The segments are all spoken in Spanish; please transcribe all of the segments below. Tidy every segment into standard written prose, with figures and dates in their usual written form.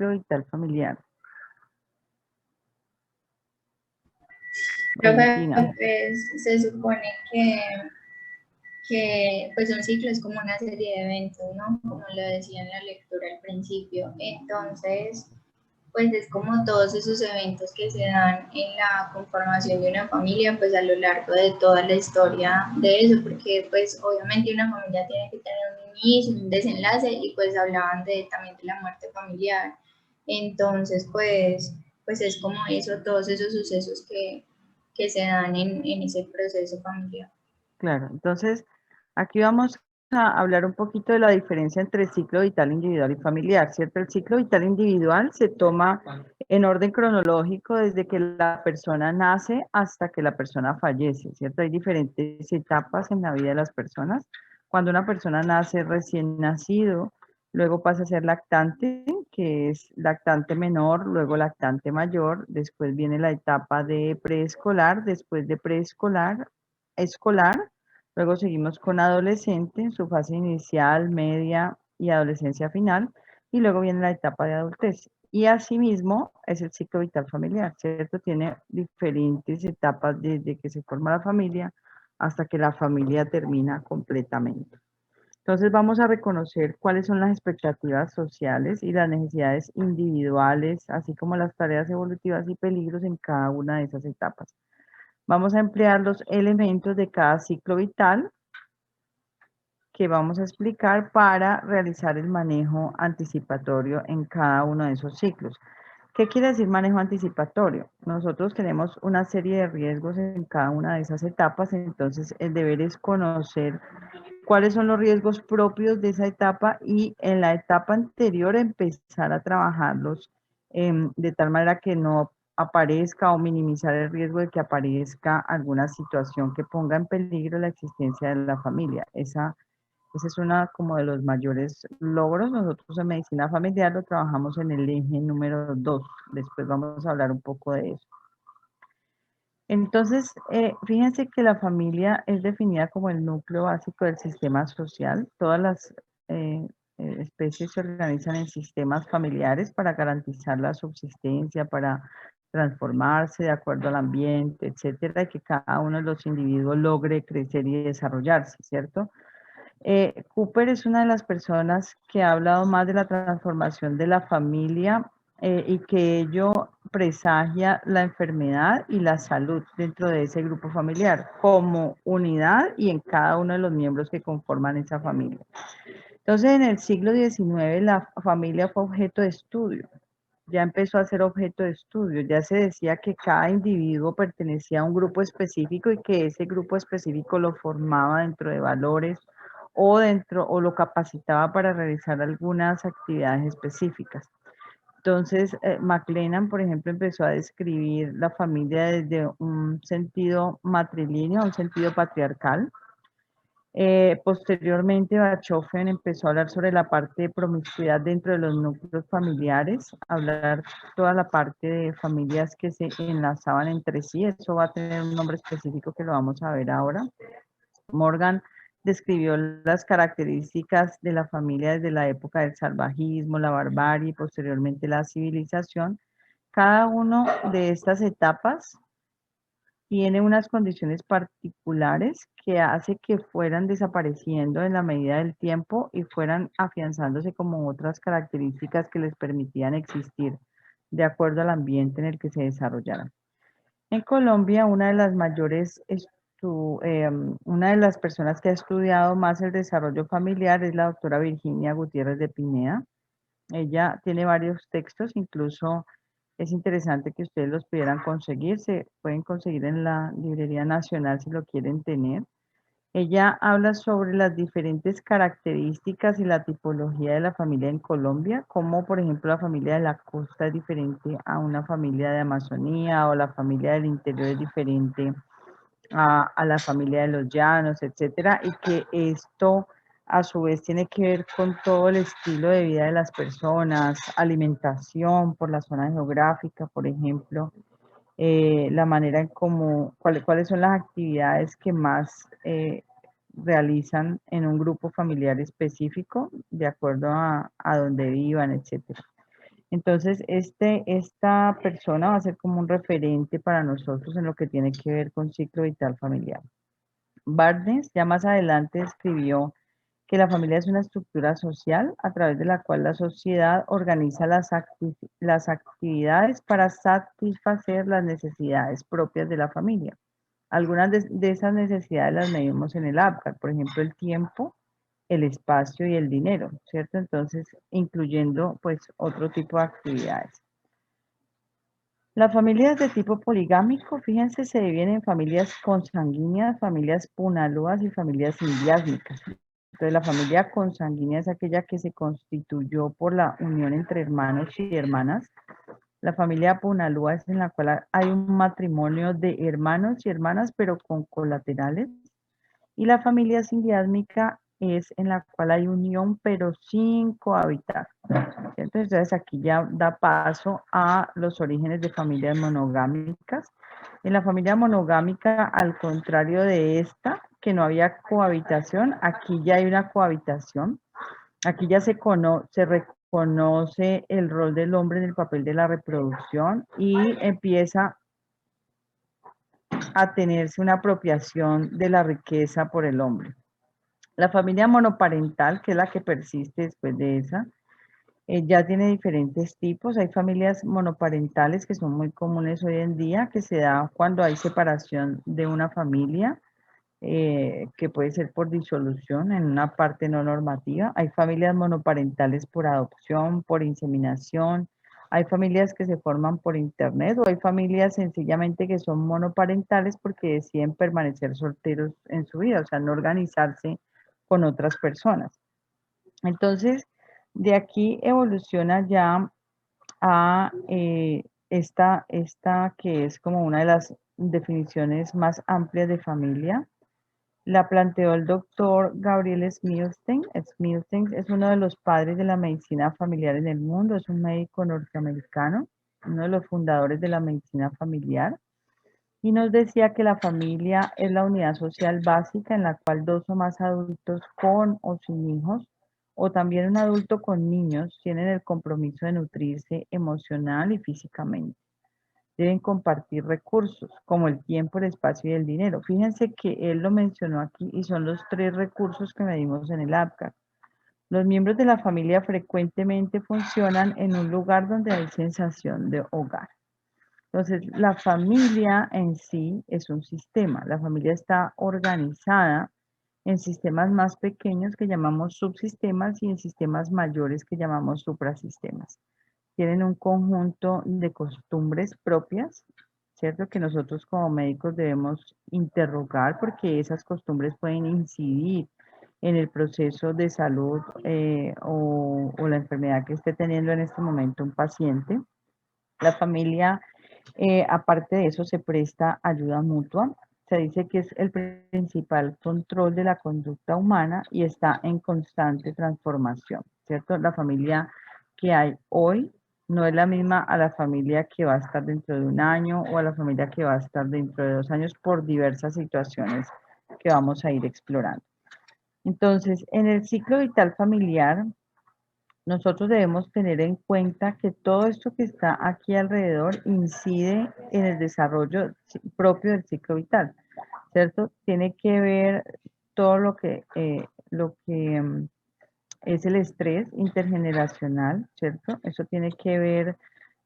ciclo vital familiar? Profe, Valentina. pues, se supone que pues un ciclo es como una serie de eventos, ¿no? Como lo decía en la lectura al principio. Entonces, pues es como todos esos eventos que se dan en la conformación de una familia, pues a lo largo de toda la historia de eso, porque pues obviamente una familia tiene que tener un inicio, un desenlace, y pues hablaban también de la muerte familiar. Entonces, pues es como eso, todos esos sucesos que se dan en ese proceso familiar. Claro, entonces aquí vamos a hablar un poquito de la diferencia entre ciclo vital individual y familiar, ¿cierto? El ciclo vital individual se toma en orden cronológico desde que la persona nace hasta que la persona fallece, ¿cierto? Hay diferentes etapas en la vida de las personas. Cuando una persona nace recién nacido, luego pasa a ser lactante, que es lactante menor, luego lactante mayor, después viene la etapa de preescolar, después de preescolar, escolar. Luego seguimos con adolescente en su fase inicial, media y adolescencia final. Y luego viene la etapa de adultez. Y asimismo es el ciclo vital familiar, ¿cierto? Tiene diferentes etapas desde que se forma la familia hasta que la familia termina completamente. Entonces vamos a reconocer cuáles son las expectativas sociales y las necesidades individuales, así como las tareas evolutivas y peligros en cada una de esas etapas. Vamos a emplear los elementos de cada ciclo vital que vamos a explicar para realizar el manejo anticipatorio en cada uno de esos ciclos. ¿Qué quiere decir manejo anticipatorio? Nosotros tenemos una serie de riesgos en cada una de esas etapas, entonces el deber es conocer cuáles son los riesgos propios de esa etapa y en la etapa anterior empezar a trabajarlos de tal manera que no aparezca o minimizar el riesgo de que aparezca alguna situación que ponga en peligro la existencia de la familia. Ese es una como de los mayores logros. Nosotros en medicina familiar lo trabajamos en el eje número 2. Después vamos a hablar un poco de eso. Entonces, fíjense que la familia es definida como el núcleo básico del sistema social. Todas las especies se organizan en sistemas familiares para garantizar la subsistencia, para transformarse de acuerdo al ambiente, etcétera, y que cada uno de los individuos logre crecer y desarrollarse, ¿cierto? Cooper es una de las personas que ha hablado más de la transformación de la familia y que ello presagia la enfermedad y la salud dentro de ese grupo familiar como unidad y en cada uno de los miembros que conforman esa familia. Entonces, en el siglo XIX la familia fue objeto de estudio, ya empezó a ser objeto de estudio, ya se decía que cada individuo pertenecía a un grupo específico y que ese grupo específico lo formaba dentro de valores o dentro o lo capacitaba para realizar algunas actividades específicas. Entonces, McLennan, por ejemplo, empezó a describir la familia desde un sentido matrilineal, un sentido patriarcal. Posteriormente, Bachofen empezó a hablar sobre la parte de promiscuidad dentro de los núcleos familiares, hablar toda la parte de familias que se enlazaban entre sí. Eso va a tener un nombre específico que lo vamos a ver ahora. Morgan describió las características de la familia desde la época del salvajismo, la barbarie y posteriormente la civilización. Cada una de estas etapas tiene unas condiciones particulares que hace que fueran desapareciendo en la medida del tiempo y fueran afianzándose como otras características que les permitían existir de acuerdo al ambiente en el que se desarrollaran. En Colombia, una de las mayores, una de las personas que ha estudiado más el desarrollo familiar es la doctora Virginia Gutiérrez de Pineda. Ella tiene varios textos, incluso es interesante que ustedes los pudieran conseguir, se pueden conseguir en la Librería Nacional si lo quieren tener. Ella habla sobre las diferentes características y la tipología de la familia en Colombia, como por ejemplo la familia de la costa es diferente a una familia de Amazonía o la familia del interior es diferente a la familia de los llanos, etcétera, y que esto a su vez tiene que ver con todo el estilo de vida de las personas, alimentación por la zona geográfica, por ejemplo, la manera en cómo, cuáles son las actividades que más realizan en un grupo familiar específico, de acuerdo a donde vivan, etcétera. Entonces, esta persona va a ser como un referente para nosotros en lo que tiene que ver con ciclo vital familiar. Barnes ya más adelante escribió que la familia es una estructura social a través de la cual la sociedad organiza las actividades para satisfacer las necesidades propias de la familia. Algunas de esas necesidades las medimos en el APGAR, por ejemplo, el tiempo, el espacio y el dinero, ¿cierto? Entonces, incluyendo pues otro tipo de actividades. Las familias de tipo poligámico, fíjense, se dividen en familias consanguíneas, familias punalúas y familias sindiásmicas. Entonces, la familia consanguínea es aquella que se constituyó por la unión entre hermanos y hermanas. La familia punalúa es en la cual hay un matrimonio de hermanos y hermanas, pero con colaterales. Y la familia sindiásmica es en la cual hay unión, pero sin cohabitar. Entonces aquí ya da paso a los orígenes de familias monogámicas. En la familia monogámica, al contrario de esta, que no había cohabitación, aquí ya hay una cohabitación. Aquí ya se reconoce el rol del hombre en el papel de la reproducción y empieza a tenerse una apropiación de la riqueza por el hombre. La familia monoparental, que es la que persiste después de esa, ya tiene diferentes tipos. Hay familias monoparentales que son muy comunes hoy en día, que se da cuando hay separación de una familia, que puede ser por disolución en una parte no normativa. Hay familias monoparentales por adopción, por inseminación. Hay familias que se forman por internet o hay familias sencillamente que son monoparentales porque deciden permanecer solteros en su vida, o sea, no organizarse con otras personas. Entonces, de aquí evoluciona ya a esta que es como una de las definiciones más amplias de familia. La planteó el doctor Gabriel Smilstein. Smilstein es uno de los padres de la medicina familiar en el mundo, es un médico norteamericano, uno de los fundadores de la medicina familiar, y nos decía que la familia es la unidad social básica en la cual dos o más adultos con o sin hijos, o también un adulto con niños, tienen el compromiso de nutrirse emocional y físicamente. Deben compartir recursos como el tiempo, el espacio y el dinero. Fíjense que él lo mencionó aquí y son los tres recursos que medimos en el APGAR. Los miembros de la familia frecuentemente funcionan en un lugar donde hay sensación de hogar. Entonces, la familia en sí es un sistema. La familia está organizada en sistemas más pequeños que llamamos subsistemas y en sistemas mayores que llamamos suprasistemas. Tienen un conjunto de costumbres propias, ¿cierto? Que nosotros como médicos debemos interrogar porque esas costumbres pueden incidir en el proceso de salud o la enfermedad que esté teniendo en este momento un paciente. La familia, aparte de eso, se presta ayuda mutua. Se dice que es el principal control de la conducta humana y está en constante transformación, ¿cierto? La familia que hay hoy no es la misma a la familia que va a estar dentro de un año o a la familia que va a estar dentro de 2 años por diversas situaciones que vamos a ir explorando. Entonces, en el ciclo vital familiar, nosotros debemos tener en cuenta que todo esto que está aquí alrededor incide en el desarrollo propio del ciclo vital, ¿cierto? Tiene que ver todo lo que es el estrés intergeneracional, ¿cierto? Eso tiene que ver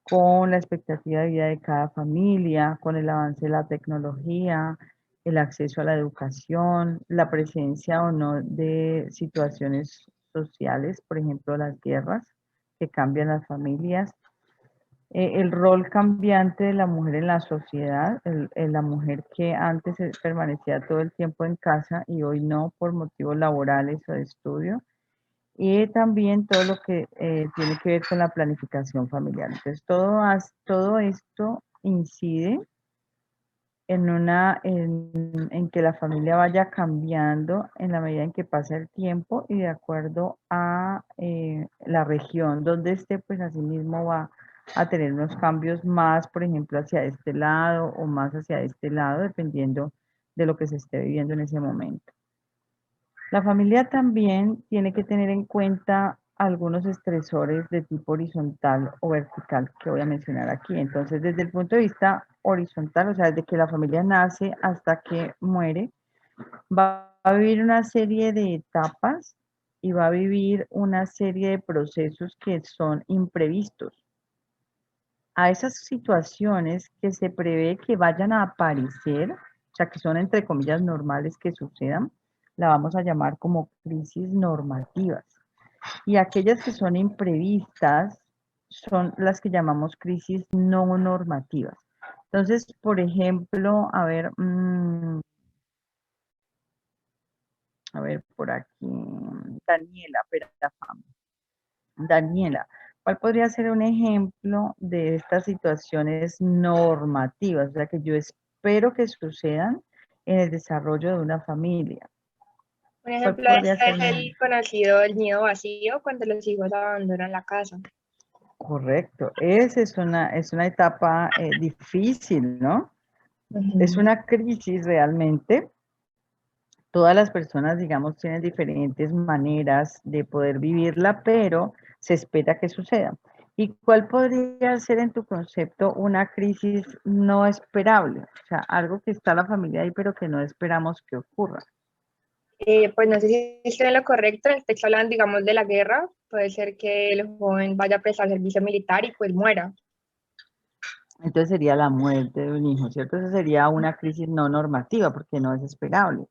con la expectativa de vida de cada familia, con el avance de la tecnología, el acceso a la educación, la presencia o no de situaciones sociales, por ejemplo, las guerras que cambian las familias, el rol cambiante de la mujer en la sociedad, la mujer que antes permanecía todo el tiempo en casa y hoy no por motivos laborales o de estudio, y también todo lo que tiene que ver con la planificación familiar. Entonces, todo esto incide en que la familia vaya cambiando en la medida en que pasa el tiempo y de acuerdo a la región donde esté, pues así mismo va a tener unos cambios más, por ejemplo, hacia este lado o más hacia este lado, dependiendo de lo que se esté viviendo en ese momento. La familia también tiene que tener en cuenta algunos estresores de tipo horizontal o vertical que voy a mencionar aquí. Entonces, desde el punto de vista horizontal, o sea, desde que la familia nace hasta que muere, va a vivir una serie de etapas y va a vivir una serie de procesos que son imprevistos. A esas situaciones que se prevé que vayan a aparecer, o sea, que son entre comillas normales que sucedan, la vamos a llamar como crisis normativas. Y aquellas que son imprevistas son las que llamamos crisis no normativas. Entonces, por ejemplo, a ver por aquí, Daniela, Daniela, ¿cuál podría ser un ejemplo de estas situaciones normativas? O sea, que yo espero que sucedan en el desarrollo de una familia. Un ¿Cuál ejemplo podría ser es el conocido el nido vacío cuando los hijos abandonan la casa. correcto? Esa es una etapa difícil, ¿no? Es Ujú. una crisis realmente. Todas las personas, digamos, tienen diferentes maneras de poder vivirla, pero se espera que suceda. ¿Y cuál podría ser en tu concepto una crisis no esperable? O sea, algo que está la familia ahí, pero que no esperamos que ocurra. Pues no sé si estoy en lo correcto, en el texto hablan, digamos, de la guerra. Puede ser que el joven vaya a prestar servicio militar y pues muera. Entonces sería la muerte de un hijo, ¿cierto? Esa sería una crisis no normativa porque no es esperable.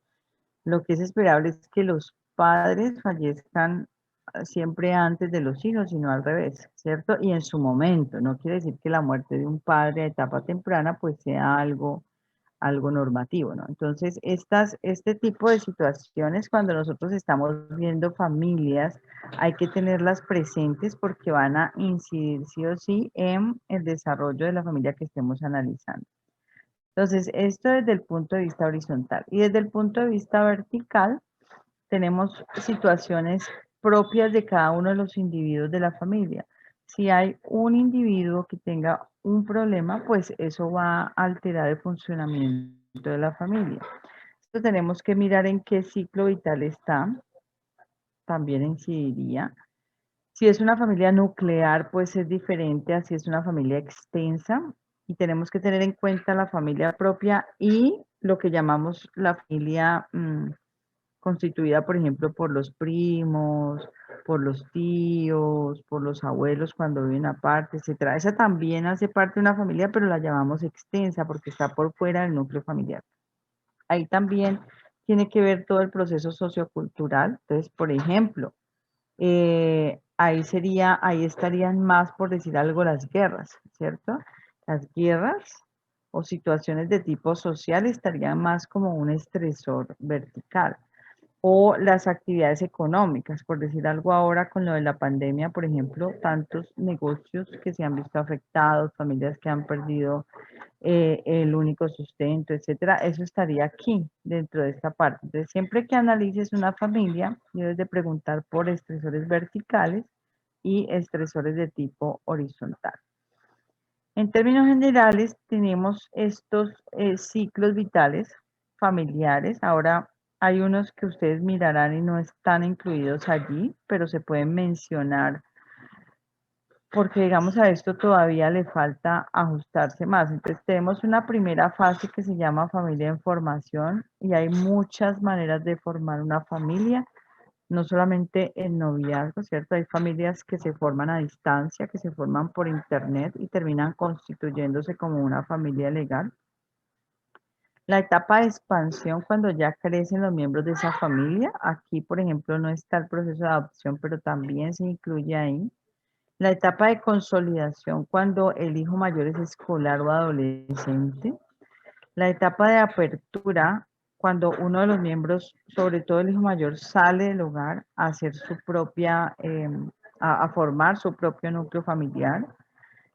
Lo que es esperable es que los padres fallezcan siempre antes de los hijos, sino al revés, ¿cierto? Y en su momento, no quiere decir que la muerte de un padre a etapa temprana pues sea algo normativo, ¿no? Entonces, este tipo de situaciones, cuando nosotros estamos viendo familias, hay que tenerlas presentes porque van a incidir sí o sí en el desarrollo de la familia que estemos analizando. Entonces, esto desde el punto de vista horizontal. Y desde el punto de vista vertical, tenemos situaciones propias de cada uno de los individuos de la familia. Si hay un individuo que tenga un problema, pues eso va a alterar el funcionamiento de la familia. Entonces tenemos que mirar en qué ciclo vital está, también incidiría. Si es una familia nuclear, pues es diferente a si es una familia extensa y tenemos que tener en cuenta la familia propia y lo que llamamos la familia constituida, por ejemplo, por los primos, por los tíos, por los abuelos cuando viven aparte, etcétera. Esa también hace parte de una familia, pero la llamamos extensa porque está por fuera del núcleo familiar. Ahí también tiene que ver todo el proceso sociocultural. Entonces, por ejemplo, ahí estarían más, por decir algo, las guerras, ¿cierto? Las guerras o situaciones de tipo social estarían más como un estresor vertical o las actividades económicas, por decir algo ahora con lo de la pandemia, por ejemplo, tantos negocios que se han visto afectados, familias que han perdido el único sustento, etcétera, eso estaría aquí dentro de esta parte. Entonces, siempre que analices una familia, debes de preguntar por estresores verticales y estresores de tipo horizontal. En términos generales, tenemos estos ciclos vitales familiares. Ahora hay unos que ustedes mirarán y no están incluidos allí, pero se pueden mencionar porque digamos a esto todavía le falta ajustarse más. Entonces tenemos una primera fase que se llama familia en formación y hay muchas maneras de formar una familia, no solamente el noviazgo, ¿cierto? Hay familias que se forman a distancia, que se forman por internet y terminan constituyéndose como una familia legal. La etapa de expansión, cuando ya crecen los miembros de esa familia, aquí por ejemplo no está el proceso de adopción, pero también se incluye ahí. La etapa de consolidación, cuando el hijo mayor es escolar o adolescente. La etapa de apertura, cuando uno de los miembros, sobre todo el hijo mayor, sale del hogar a hacer su propia, a formar su propio núcleo familiar.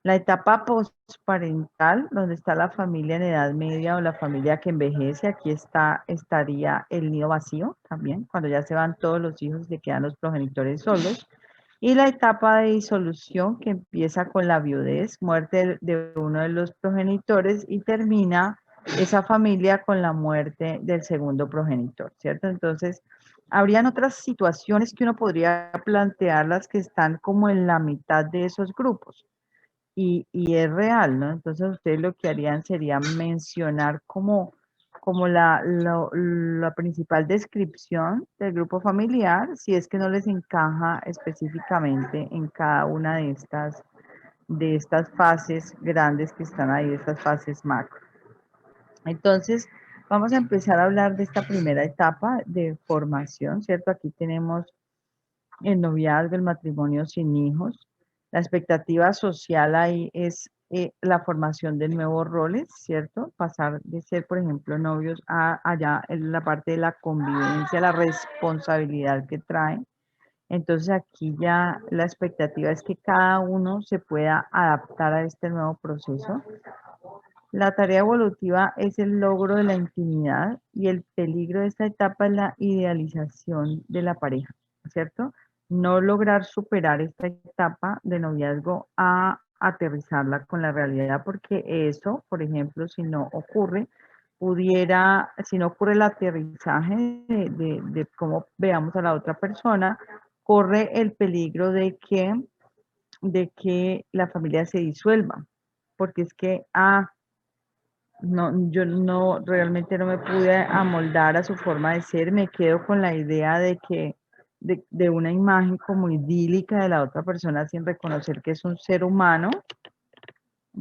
La etapa postparental, donde está la familia en edad media o la familia que envejece, aquí estaría el nido vacío también, cuando ya se van todos los hijos y se quedan los progenitores solos. Y la etapa de disolución que empieza con la viudez, muerte de uno de los progenitores y termina esa familia con la muerte del segundo progenitor, ¿cierto? Entonces, habrían otras situaciones que uno podría plantearlas que están como en la mitad de esos grupos. Y es real, ¿no? Entonces ustedes lo que harían sería mencionar como la principal descripción del grupo familiar, si es que no les encaja específicamente en cada una de estas fases grandes que están ahí, de estas fases macro. Entonces, vamos a empezar a hablar de esta primera etapa de formación, ¿cierto? Aquí tenemos el noviazgo, el matrimonio sin hijos. La expectativa social ahí es la formación de nuevos roles, ¿cierto? Pasar de ser, por ejemplo, novios a allá en la parte de la convivencia, la responsabilidad que traen. Entonces aquí ya la expectativa es que cada uno se pueda adaptar a este nuevo proceso. La tarea evolutiva es el logro de la intimidad y el peligro de esta etapa es la idealización de la pareja, ¿cierto? No lograr superar esta etapa de noviazgo a aterrizarla con la realidad, porque eso, por ejemplo, si no ocurre, si no ocurre el aterrizaje de cómo veamos a la otra persona, corre el peligro de que la familia se disuelva, porque es que, no, yo no, realmente no me pude amoldar a su forma de ser, me quedo con la idea de una imagen como idílica de la otra persona sin reconocer que es un ser humano,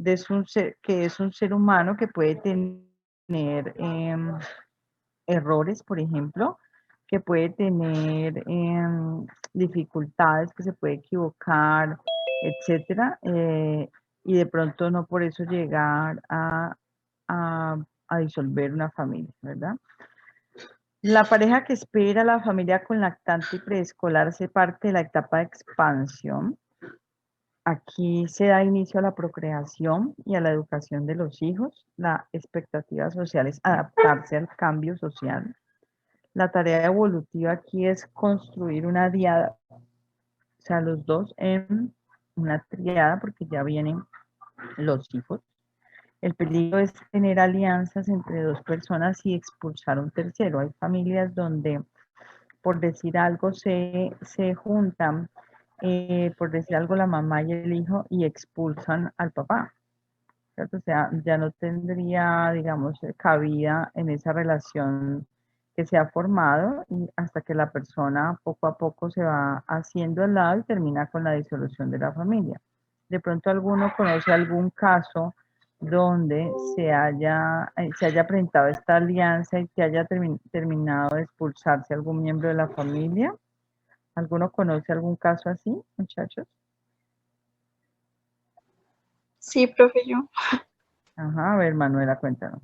que es un ser humano que puede tener errores, por ejemplo, que puede tener dificultades, que se puede equivocar, etcétera, y de pronto no por eso llegar a, a disolver una familia, ¿verdad? La pareja que espera a la familia con lactante y preescolar hace parte de la etapa de expansión. Aquí se da inicio a la procreación y a la educación de los hijos. La expectativa social es adaptarse al cambio social. La tarea evolutiva aquí es construir una diada, o sea, los dos en una triada, porque ya vienen los hijos. El peligro es tener alianzas entre dos personas y expulsar un tercero. Hay familias donde, por decir algo, se juntan, por decir algo, la mamá y el hijo y expulsan al papá, ¿cierto? O sea, ya no tendría, digamos, cabida en esa relación que se ha formado y hasta que la persona poco a poco se va haciendo al lado y termina con la disolución de la familia. De pronto alguno conoce algún caso donde se haya presentado esta alianza y que haya terminado de expulsarse algún miembro de la familia. ¿Alguno conoce algún caso así, muchachos? Sí, profe, yo. Ajá, a ver, Manuela, cuéntanos.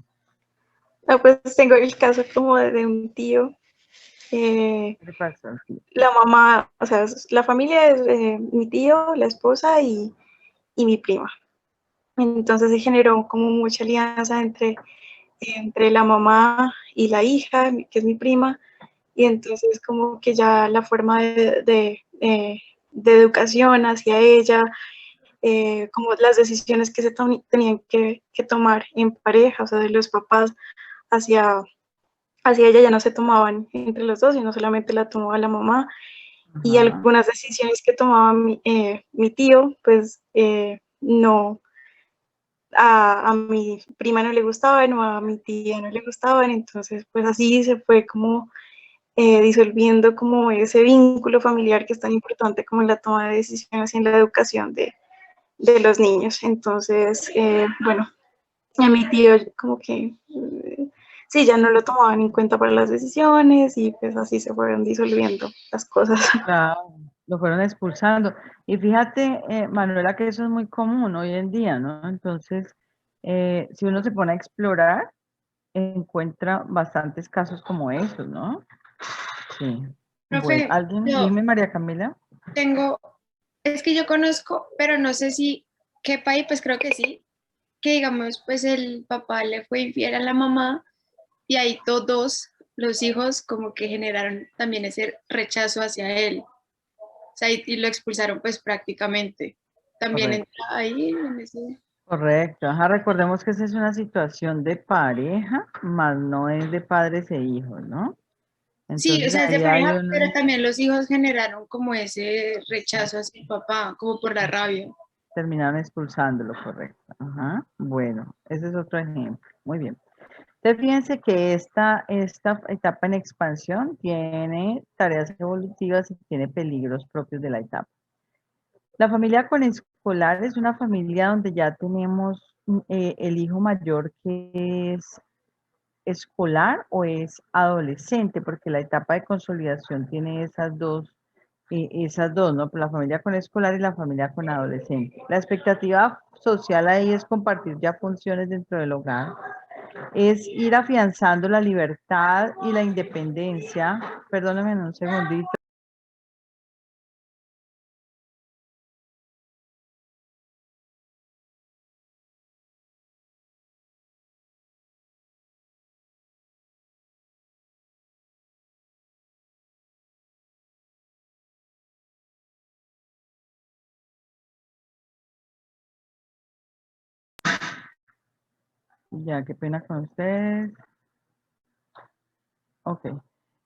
Ah, pues tengo el caso como de un tío. ¿Qué le pasó al tío? La mamá, o sea, la familia es mi tío, la esposa y mi prima. Entonces se generó como mucha alianza entre la mamá y la hija, que es mi prima, y entonces como que ya la forma de educación hacia ella, como las decisiones que se tenían que tomar en pareja, o sea, de los papás hacia, hacia ella ya no se tomaban entre los dos, sino solamente la tomaba la mamá, y Ajá. algunas decisiones que tomaba mi tío, pues no, a mi prima no le gustaban o a mi tía no le gustaban, entonces pues así se fue como disolviendo como ese vínculo familiar que es tan importante como en la toma de decisiones y en la educación de los niños. Entonces, bueno, a mi tío como que sí, ya no lo tomaban en cuenta para las decisiones y pues así se fueron disolviendo las cosas. Claro, lo fueron expulsando. Y fíjate, Manuela, que eso es muy común hoy en día, ¿no? Entonces, si uno se pone a explorar, encuentra bastantes casos como esos, ¿no? Sí. Bueno, Profe, ¿alguien? yo Dime, María Camila. tengo, es que yo conozco, pero no sé si qué país, pues creo que sí, que digamos, pues el papá le fue infiel a la mamá y ahí todos los hijos como que generaron también ese rechazo hacia él. O sea, y lo expulsaron pues prácticamente. También Correcto. entra ahí en ese... Correcto. Ajá, recordemos que esa es una situación de pareja, más no es de padres e hijos, ¿no? Sí, o Entonces sea, es de ahí hay pareja, pero uno, también los hijos generaron como ese rechazo hacia el papá, como por la rabia. terminaron expulsándolo, correcto. Ajá. Bueno, ese es otro ejemplo. Muy bien. Entonces, fíjense que esta etapa en expansión tiene tareas evolutivas y tiene peligros propios de la etapa. La familia con escolar es una familia donde ya tenemos el hijo mayor que es escolar o es adolescente, porque la etapa de consolidación tiene esas dos, ¿no? La familia con escolar y la familia con adolescente. La expectativa social ahí es compartir ya funciones dentro del hogar, es ir afianzando la libertad y la independencia. Perdónenme un segundito. Ya, qué pena con ustedes. Ok.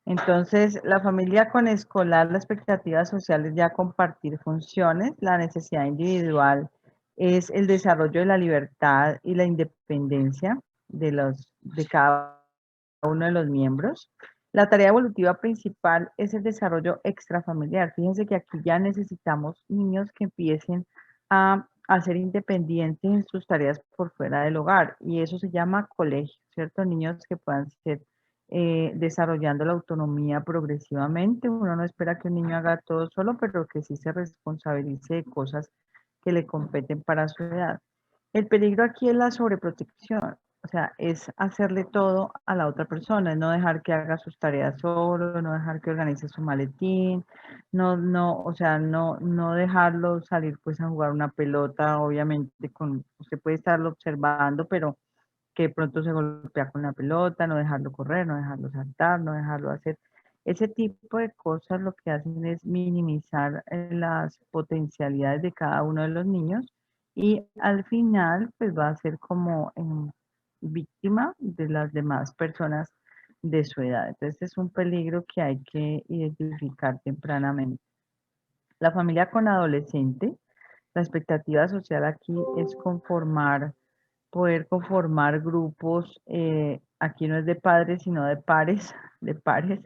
Entonces, la familia con escolar, la expectativa social es ya compartir funciones, la necesidad individual es el desarrollo de la libertad y la independencia de cada uno de los miembros. La tarea evolutiva principal es el desarrollo extrafamiliar. Fíjense que aquí ya necesitamos niños que empiecen a ser independientes en sus tareas por fuera del hogar y eso se llama colegio, ¿cierto? Niños que puedan ser desarrollando la autonomía progresivamente. Uno no espera que un niño haga todo solo, pero que sí se responsabilice de cosas que le competen para su edad. El peligro aquí es la sobreprotección, o sea, es hacerle todo a la otra persona, es no dejar que haga sus tareas solo, no dejar que organice su maletín, o sea, no dejarlo salir pues a jugar una pelota, obviamente usted puede estarlo observando, pero que de pronto se golpea con la pelota, no dejarlo correr, no dejarlo saltar, no dejarlo hacer. Ese tipo de cosas lo que hacen es minimizar las potencialidades de cada uno de los niños y al final pues va a ser como víctima de las demás personas de su edad. Entonces es un peligro que hay que identificar tempranamente. La familia con adolescente, la expectativa social aquí es poder conformar grupos, aquí no es de padres, sino de pares, de pares.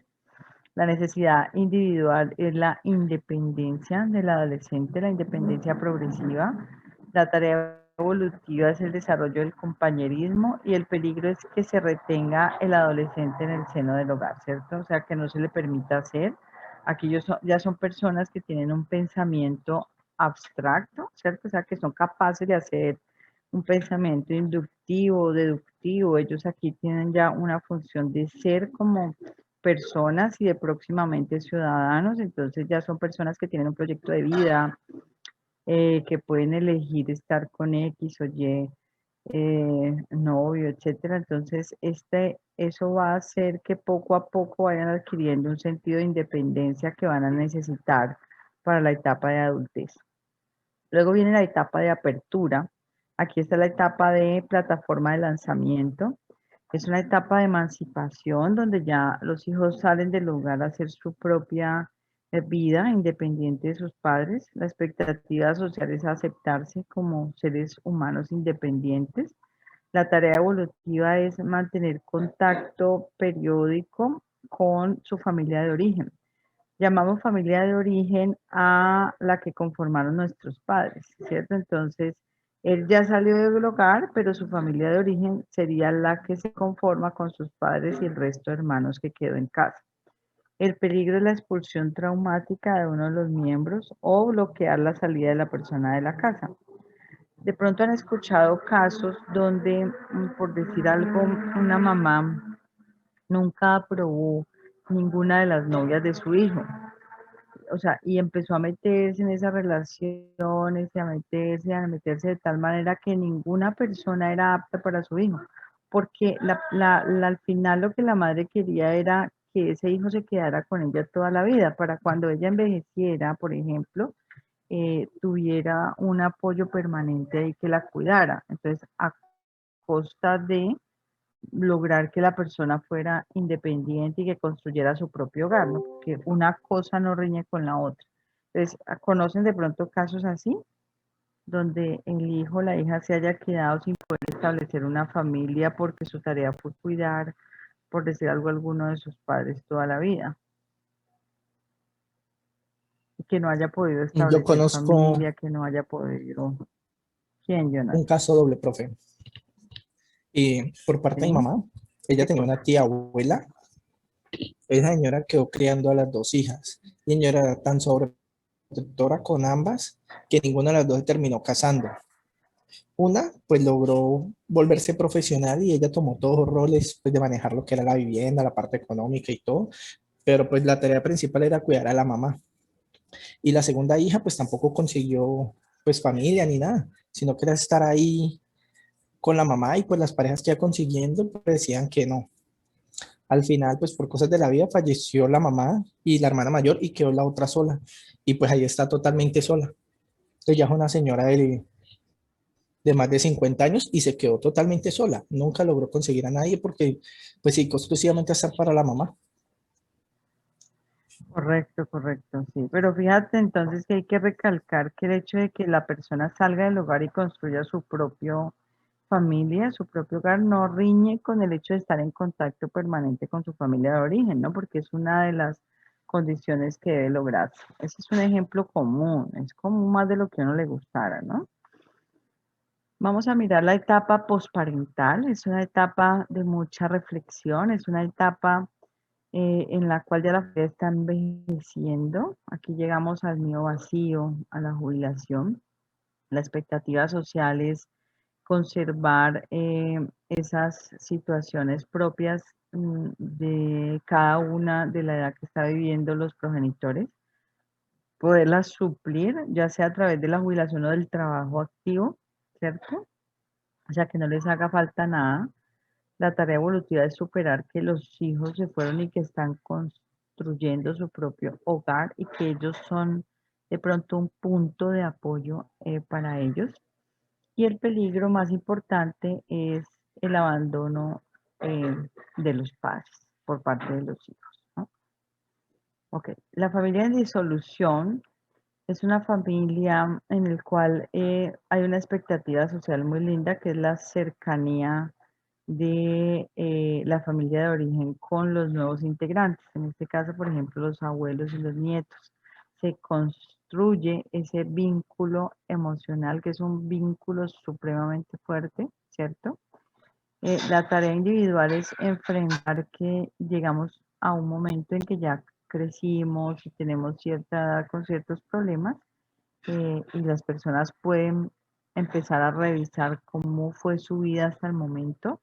La necesidad individual es la independencia del adolescente, la independencia progresiva. La tarea evolutiva es el desarrollo del compañerismo y el peligro es que se retenga el adolescente en el seno del hogar, ¿cierto? O sea, que no se le permita hacer. Aquí ya son personas que tienen un pensamiento abstracto, ¿cierto? O sea, que son capaces de hacer un pensamiento inductivo, deductivo. Ellos aquí tienen ya una función de ser como personas y de próximamente ciudadanos, entonces ya son personas que tienen un proyecto de vida, que pueden elegir estar con X o Y novio, etcétera. Entonces, eso va a hacer que poco a poco vayan adquiriendo un sentido de independencia que van a necesitar para la etapa de adultez. Luego viene la etapa de apertura. Aquí está la etapa de plataforma de lanzamiento. Es una etapa de emancipación donde ya los hijos salen del hogar a hacer su propia vida independiente de sus padres. La expectativa social es aceptarse como seres humanos independientes. La tarea evolutiva es mantener contacto periódico con su familia de origen. Llamamos familia de origen a la que conformaron nuestros padres, ¿cierto? Entonces, él ya salió del hogar, pero su familia de origen sería la que se conforma con sus padres y el resto de hermanos que quedó en casa. El peligro es la expulsión traumática de uno de los miembros o bloquear la salida de la persona de la casa. De pronto han escuchado casos donde, por decir algo, una mamá nunca aprobó ninguna de las novias de su hijo, o sea, y empezó a meterse en esas relaciones, y a meterse de tal manera que ninguna persona era apta para su hijo, porque al final lo que la madre quería era que ese hijo se quedara con ella toda la vida, para cuando ella envejeciera, por ejemplo, tuviera un apoyo permanente y que la cuidara. Entonces, a costa de lograr que la persona fuera independiente y que construyera su propio hogar, ¿no? Porque una cosa no riñe con la otra. Entonces, ¿conocen de pronto casos así? Donde el hijo o la hija se haya quedado sin poder establecer una familia porque su tarea fue cuidar, por decir algo, a alguno de sus padres toda la vida, y que no haya podido Yo establecer conozco familia, que no haya podido... ¿Quién, un Jonathan? caso doble, profe. Y por parte de mi ¿Sí? mamá, ella ¿Qué tenía una cosa? tía abuela. Esa señora quedó criando a las dos hijas. Y la señora era tan sobreprotectora con ambas que ninguna de las dos se terminó casando. Una, pues logró volverse profesional y ella tomó todos los roles pues, de manejar lo que era la vivienda, la parte económica y todo, pero pues la tarea principal era cuidar a la mamá. Y la segunda hija pues tampoco consiguió pues familia ni nada, sino que era estar ahí con la mamá y pues las parejas que iba consiguiendo pues decían que no. Al final pues por cosas de la vida falleció la mamá y la hermana mayor y quedó la otra sola. Y pues ahí está totalmente sola. Ella es una señora de más de 50 años y se quedó totalmente sola. Nunca logró conseguir a nadie porque pues sí, exclusivamente a estar para la mamá. Correcto, correcto, sí. Pero fíjate entonces que hay que recalcar que el hecho de que la persona salga del hogar y construya su propio familia, su propio hogar, no riñe con el hecho de estar en contacto permanente con su familia de origen, ¿no? Porque es una de las condiciones que debe lograrse. Ese es un ejemplo común, es común más de lo que a uno le gustara, ¿no? Vamos a mirar la etapa posparental, es una etapa de mucha reflexión, es una etapa en la cual ya la familia está envejeciendo. Aquí llegamos al nido vacío, a la jubilación. La expectativa social es conservar esas situaciones propias de cada una de la edad que está viviendo los progenitores, poderlas suplir, ya sea a través de la jubilación o del trabajo activo, ¿cierto? O sea, que no les haga falta nada. La tarea evolutiva es superar que los hijos se fueron y que están construyendo su propio hogar y que ellos son de pronto un punto de apoyo para ellos. Y el peligro más importante es el abandono eh, de los padres por parte de los hijos, ¿no? Ok, la familia en disolución es una familia en la cual hay una expectativa social muy linda que es la cercanía de la familia de origen con los nuevos integrantes. En este caso, por ejemplo, los abuelos y los nietos. Se construye ese vínculo emocional que es un vínculo supremamente fuerte, ¿cierto? La tarea individual es enfrentar que llegamos a un momento en que ya crecimos y tenemos cierta edad con ciertos problemas y las personas pueden empezar a revisar cómo fue su vida hasta el momento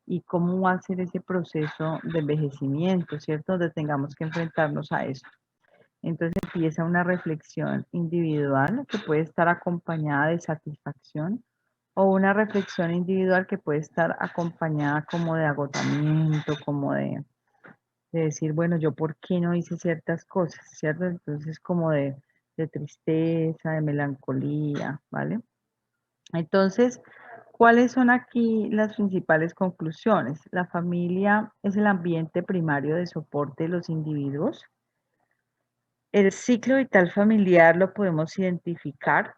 y cómo va a ser ese proceso de envejecimiento, ¿cierto? Donde tengamos que enfrentarnos a eso. Entonces empieza una reflexión individual que puede estar acompañada de satisfacción o una reflexión individual que puede estar acompañada como de agotamiento, como de decir, bueno, yo por qué no hice ciertas cosas, ¿cierto? Entonces como de tristeza, de melancolía, ¿vale? Entonces, ¿cuáles son aquí las principales conclusiones? La familia es el ambiente primario de soporte de los individuos. El ciclo vital familiar lo podemos identificar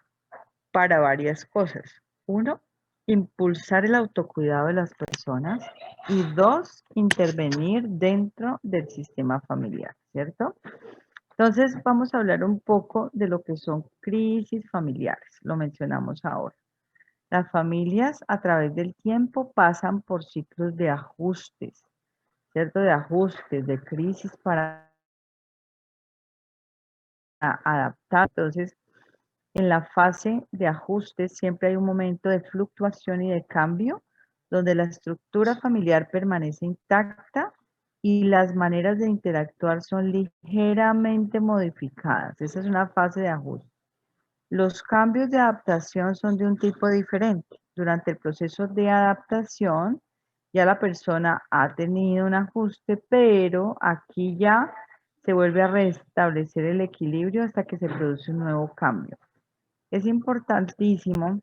para varias cosas. Uno, impulsar el autocuidado de las personas. Y dos, intervenir dentro del sistema familiar, ¿cierto? Entonces, vamos a hablar un poco de lo que son crisis familiares. Lo mencionamos ahora. Las familias a través del tiempo pasan por ciclos de ajustes, ¿cierto? De ajustes, de crisis para adaptar. Entonces, en la fase de ajustes siempre hay un momento de fluctuación y de cambio, donde la estructura familiar permanece intacta y las maneras de interactuar son ligeramente modificadas. Esa es una fase de ajuste. Los cambios de adaptación son de un tipo diferente. Durante el proceso de adaptación, ya la persona ha tenido un ajuste, pero aquí ya se vuelve a restablecer el equilibrio hasta que se produce un nuevo cambio. Es importantísimo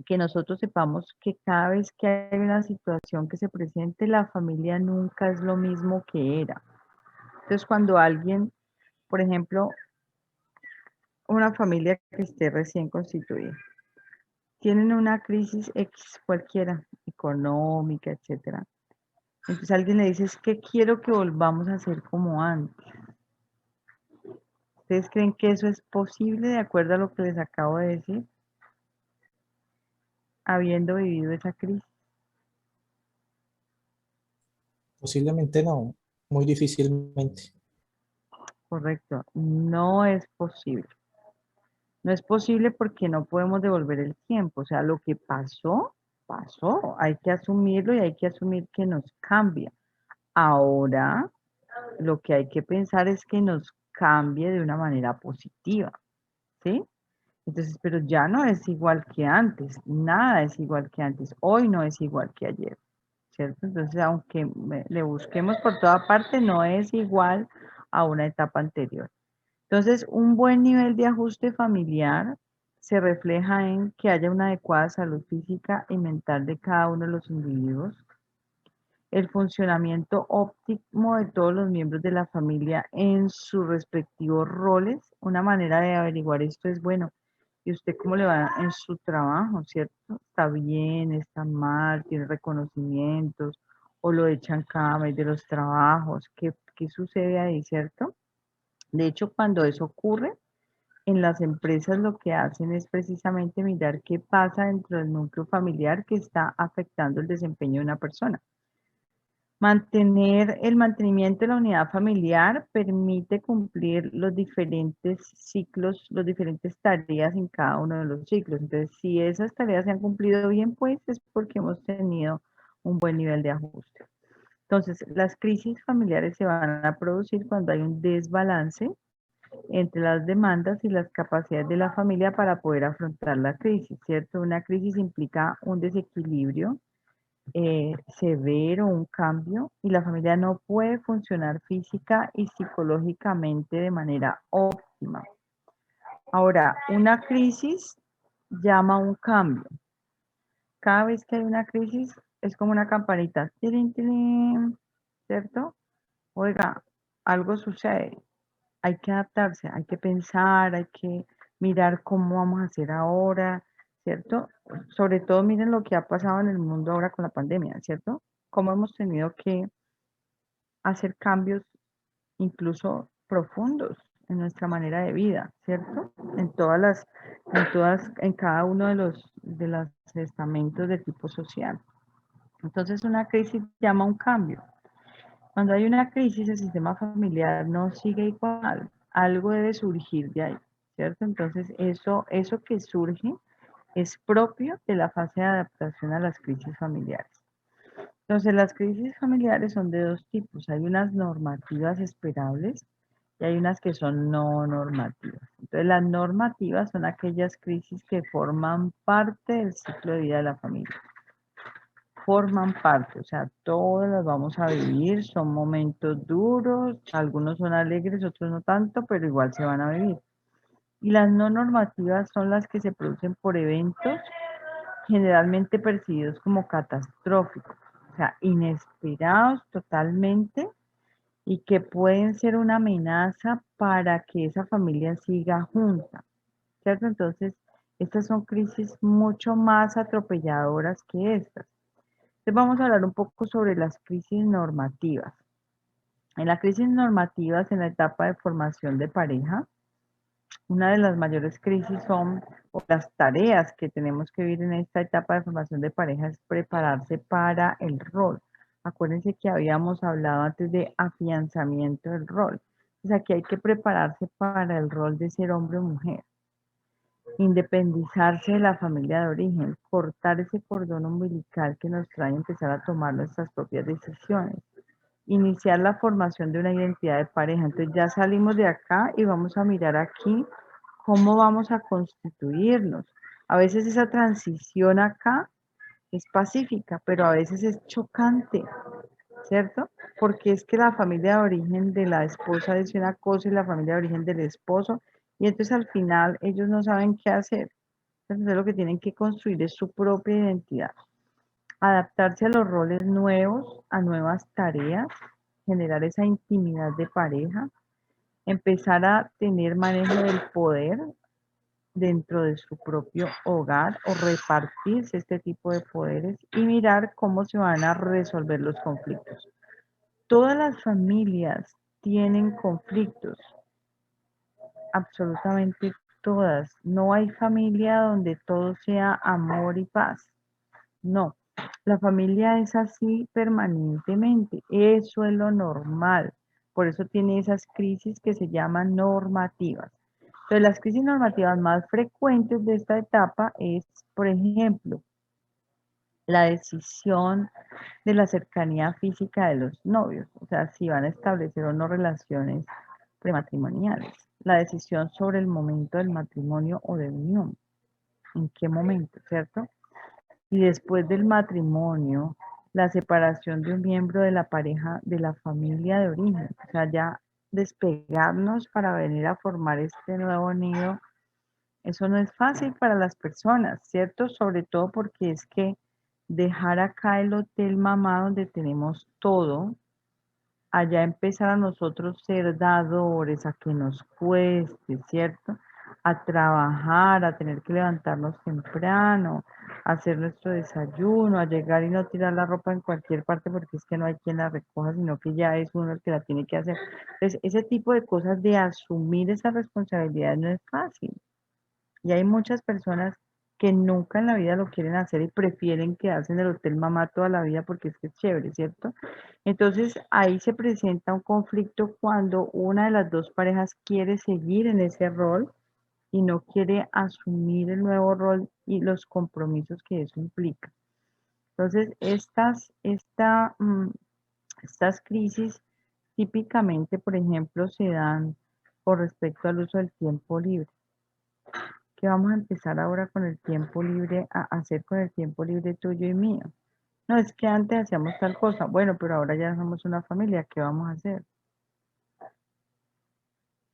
que nosotros sepamos que cada vez que hay una situación que se presente, la familia nunca es lo mismo que era. Entonces, cuando alguien, por ejemplo, una familia que esté recién constituida, tienen una crisis X cualquiera, económica, etcétera. Entonces alguien le dice, es que quiero que volvamos a ser como antes. ¿Ustedes creen que eso es posible de acuerdo a lo que les acabo de decir? Habiendo vivido esa crisis. Posiblemente no, muy difícilmente. Correcto, no es posible. No es posible porque no podemos devolver el tiempo. O sea, lo que pasó, pasó. Hay que asumirlo y hay que asumir que nos cambia. Ahora, lo que hay que pensar es que nos cambie de una manera positiva, ¿sí? Entonces, pero ya no es igual que antes, nada es igual que antes, hoy no es igual que ayer, ¿cierto? Entonces, aunque le busquemos por toda parte, no es igual a una etapa anterior. Entonces, un buen nivel de ajuste familiar se refleja en que haya una adecuada salud física y mental de cada uno de los individuos, el funcionamiento óptimo de todos los miembros de la familia en sus respectivos roles. Una manera de averiguar esto es, bueno, ¿y usted cómo le va en su trabajo, cierto? ¿Está bien, está mal, tiene reconocimientos o lo echan cada vez de los trabajos? ¿Qué sucede ahí, cierto? De hecho, cuando eso ocurre, en las empresas lo que hacen es precisamente mirar qué pasa dentro del núcleo familiar que está afectando el desempeño de una persona. Mantener el mantenimiento de la unidad familiar permite cumplir los diferentes ciclos, las diferentes tareas en cada uno de los ciclos. Entonces, si esas tareas se han cumplido bien, pues es porque hemos tenido un buen nivel de ajuste. Entonces, las crisis familiares se van a producir cuando hay un desbalance entre las demandas y las capacidades de la familia para poder afrontar la crisis, ¿cierto? Una crisis implica un desequilibrio severo, un cambio, y la familia no puede funcionar física y psicológicamente de manera óptima. Ahora, una crisis llama a un cambio. Cada vez que hay una crisis es como una campanita, tirín, tirín, ¿cierto? Oiga, algo sucede, hay que adaptarse, hay que pensar, hay que mirar cómo vamos a hacer ahora, ¿cierto? Sobre todo miren lo que ha pasado en el mundo ahora con la pandemia, ¿cierto? Cómo hemos tenido que hacer cambios incluso profundos en nuestra manera de vida, ¿cierto? En cada uno de los estamentos de tipo social. Entonces una crisis llama a un cambio. Cuando hay una crisis, el sistema familiar no sigue igual, algo debe surgir de ahí, ¿cierto? Entonces, eso que surge es propio de la fase de adaptación a las crisis familiares. Entonces, las crisis familiares son de dos tipos. Hay unas normativas esperables y hay unas que son no normativas. Entonces, las normativas son aquellas crisis que forman parte del ciclo de vida de la familia. Forman parte, o sea, todas las vamos a vivir, son momentos duros, algunos son alegres, otros no tanto, pero igual se van a vivir. Y las no normativas son las que se producen por eventos generalmente percibidos como catastróficos, o sea, inesperados totalmente y que pueden ser una amenaza para que esa familia siga junta, ¿cierto? Entonces, estas son crisis mucho más atropelladoras que estas. Entonces vamos a hablar un poco sobre las crisis normativas. En la crisis normativas, en la etapa de formación de pareja, una de las mayores crisis son, o las tareas que tenemos que vivir en esta etapa de formación de pareja es prepararse para el rol. Acuérdense que habíamos hablado antes de afianzamiento del rol. O sea, que hay que prepararse para el rol de ser hombre o mujer. Independizarse de la familia de origen, cortar ese cordón umbilical que nos trae a empezar a tomar nuestras propias decisiones, iniciar la formación de una identidad de pareja. Entonces ya salimos de acá y vamos a mirar aquí cómo vamos a constituirnos. A veces esa transición acá es pacífica, pero a veces es chocante, ¿cierto? Porque es que la familia de origen de la esposa dice una cosa y la familia de origen del esposo, y entonces al final ellos no saben qué hacer. Entonces lo que tienen que construir es su propia identidad, adaptarse a los roles nuevos, a nuevas tareas, generar esa intimidad de pareja, empezar a tener manejo del poder dentro de su propio hogar o repartirse este tipo de poderes y mirar cómo se van a resolver los conflictos. Todas las familias tienen conflictos, absolutamente todas. No hay familia donde todo sea amor y paz. No, la familia es así permanentemente. Eso es lo normal. Por eso tiene esas crisis que se llaman normativas. Entonces, las crisis normativas más frecuentes de esta etapa es, por ejemplo, la decisión de la cercanía física de los novios, o sea, si van a establecer o no relaciones prematrimoniales, la decisión sobre el momento del matrimonio o de unión, en qué momento, ¿cierto? Y después del matrimonio, la separación de un miembro de la pareja, de la familia de origen, o sea, ya despegarnos para venir a formar este nuevo nido, eso no es fácil para las personas, ¿cierto? Sobre todo porque es que dejar acá el hotel mamá donde tenemos todo, allá empezar a nosotros ser dadores, a que nos cueste, ¿cierto? A trabajar, a tener que levantarnos temprano, a hacer nuestro desayuno, a llegar y no tirar la ropa en cualquier parte porque es que no hay quien la recoja, sino que ya es uno el que la tiene que hacer. Entonces, ese tipo de cosas de asumir esa responsabilidad no es fácil. Y hay muchas personas que nunca en la vida lo quieren hacer y prefieren quedarse en el hotel mamá toda la vida porque es que es chévere, ¿cierto? Entonces ahí se presenta un conflicto cuando una de las dos parejas quiere seguir en ese rol y no quiere asumir el nuevo rol y los compromisos que eso implica. Entonces, estas crisis típicamente, por ejemplo, se dan con respecto al uso del tiempo libre. ¿Qué vamos a empezar ahora con el tiempo libre, a hacer con el tiempo libre tuyo y mío? No, es que antes hacíamos tal cosa. Bueno, pero ahora ya somos una familia. ¿Qué vamos a hacer?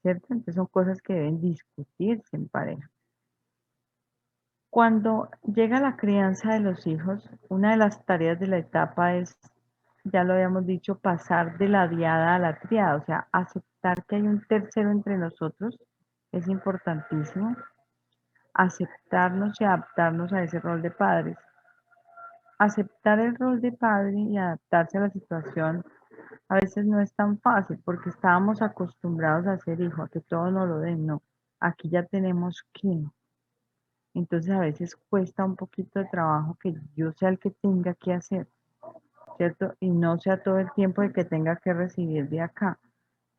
¿Cierto? Entonces son cosas que deben discutirse en pareja. Cuando llega la crianza de los hijos, una de las tareas de la etapa es, ya lo habíamos dicho, pasar de la diada a la triada, o sea, aceptar que hay un tercero entre nosotros, es importantísimo, aceptarnos y adaptarnos a ese rol de padres. Aceptar el rol de padre y adaptarse a la situación a veces no es tan fácil porque estábamos acostumbrados a ser hijo, a que todo nos lo den, no. Aquí ya tenemos que. Entonces a veces cuesta un poquito de trabajo que yo sea el que tenga que hacer, ¿cierto? Y no sea todo el tiempo de que tenga que recibir de acá.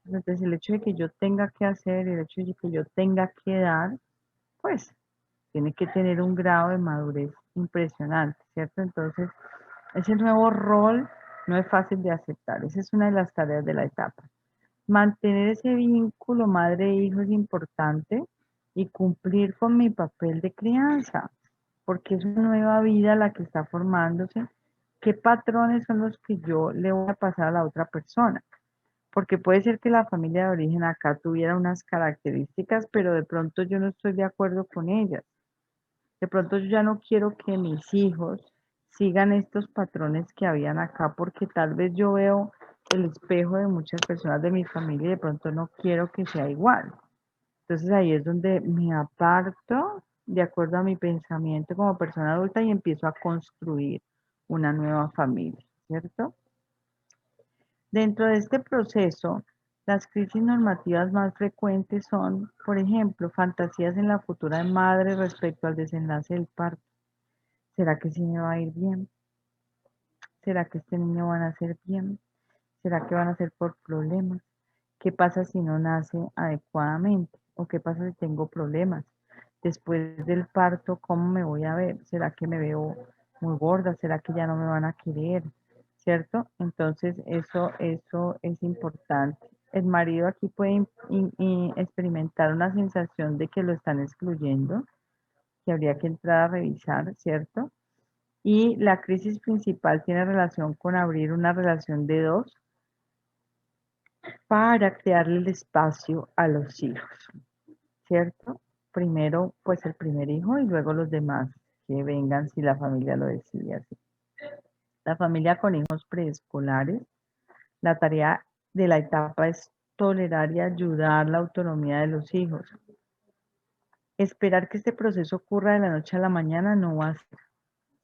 Entonces el hecho de que yo tenga que hacer, el hecho de que yo tenga que dar, pues tiene que tener un grado de madurez impresionante, ¿cierto? Entonces ese nuevo rol no es fácil de aceptar. Esa es una de las tareas de la etapa. Mantener ese vínculo madre-hijo es importante y cumplir con mi papel de crianza, porque es una nueva vida la que está formándose. ¿Qué patrones son los que yo le voy a pasar a la otra persona? Porque puede ser que la familia de origen acá tuviera unas características, pero de pronto yo no estoy de acuerdo con ellas. De pronto yo ya no quiero que mis hijos sigan estos patrones que habían acá, porque tal vez yo veo el espejo de muchas personas de mi familia y de pronto no quiero que sea igual. Entonces ahí es donde me aparto de acuerdo a mi pensamiento como persona adulta y empiezo a construir una nueva familia, ¿cierto? Dentro de este proceso, las crisis normativas más frecuentes son, por ejemplo, fantasías en la futura madre respecto al desenlace del parto. ¿Será que sí me va a ir bien? ¿Será que este niño va a nacer bien? ¿Será que van a ser por problemas? ¿Qué pasa si no nace adecuadamente? ¿O qué pasa si tengo problemas? Después del parto, ¿cómo me voy a ver? ¿Será que me veo muy gorda? ¿Será que ya no me van a querer? ¿Cierto? Entonces, eso es importante. El marido aquí puede experimentar una sensación de que lo están excluyendo, que habría que entrar a revisar, ¿cierto? Y la crisis principal tiene relación con abrir una relación de dos para crearle el espacio a los hijos, ¿cierto? primero pues el primer hijo y luego los demás que vengan si la familia lo decide así. La familia con hijos preescolares, la tarea de la etapa es tolerar y ayudar la autonomía de los hijos. Esperar que este proceso ocurra de la noche a la mañana no va a ser,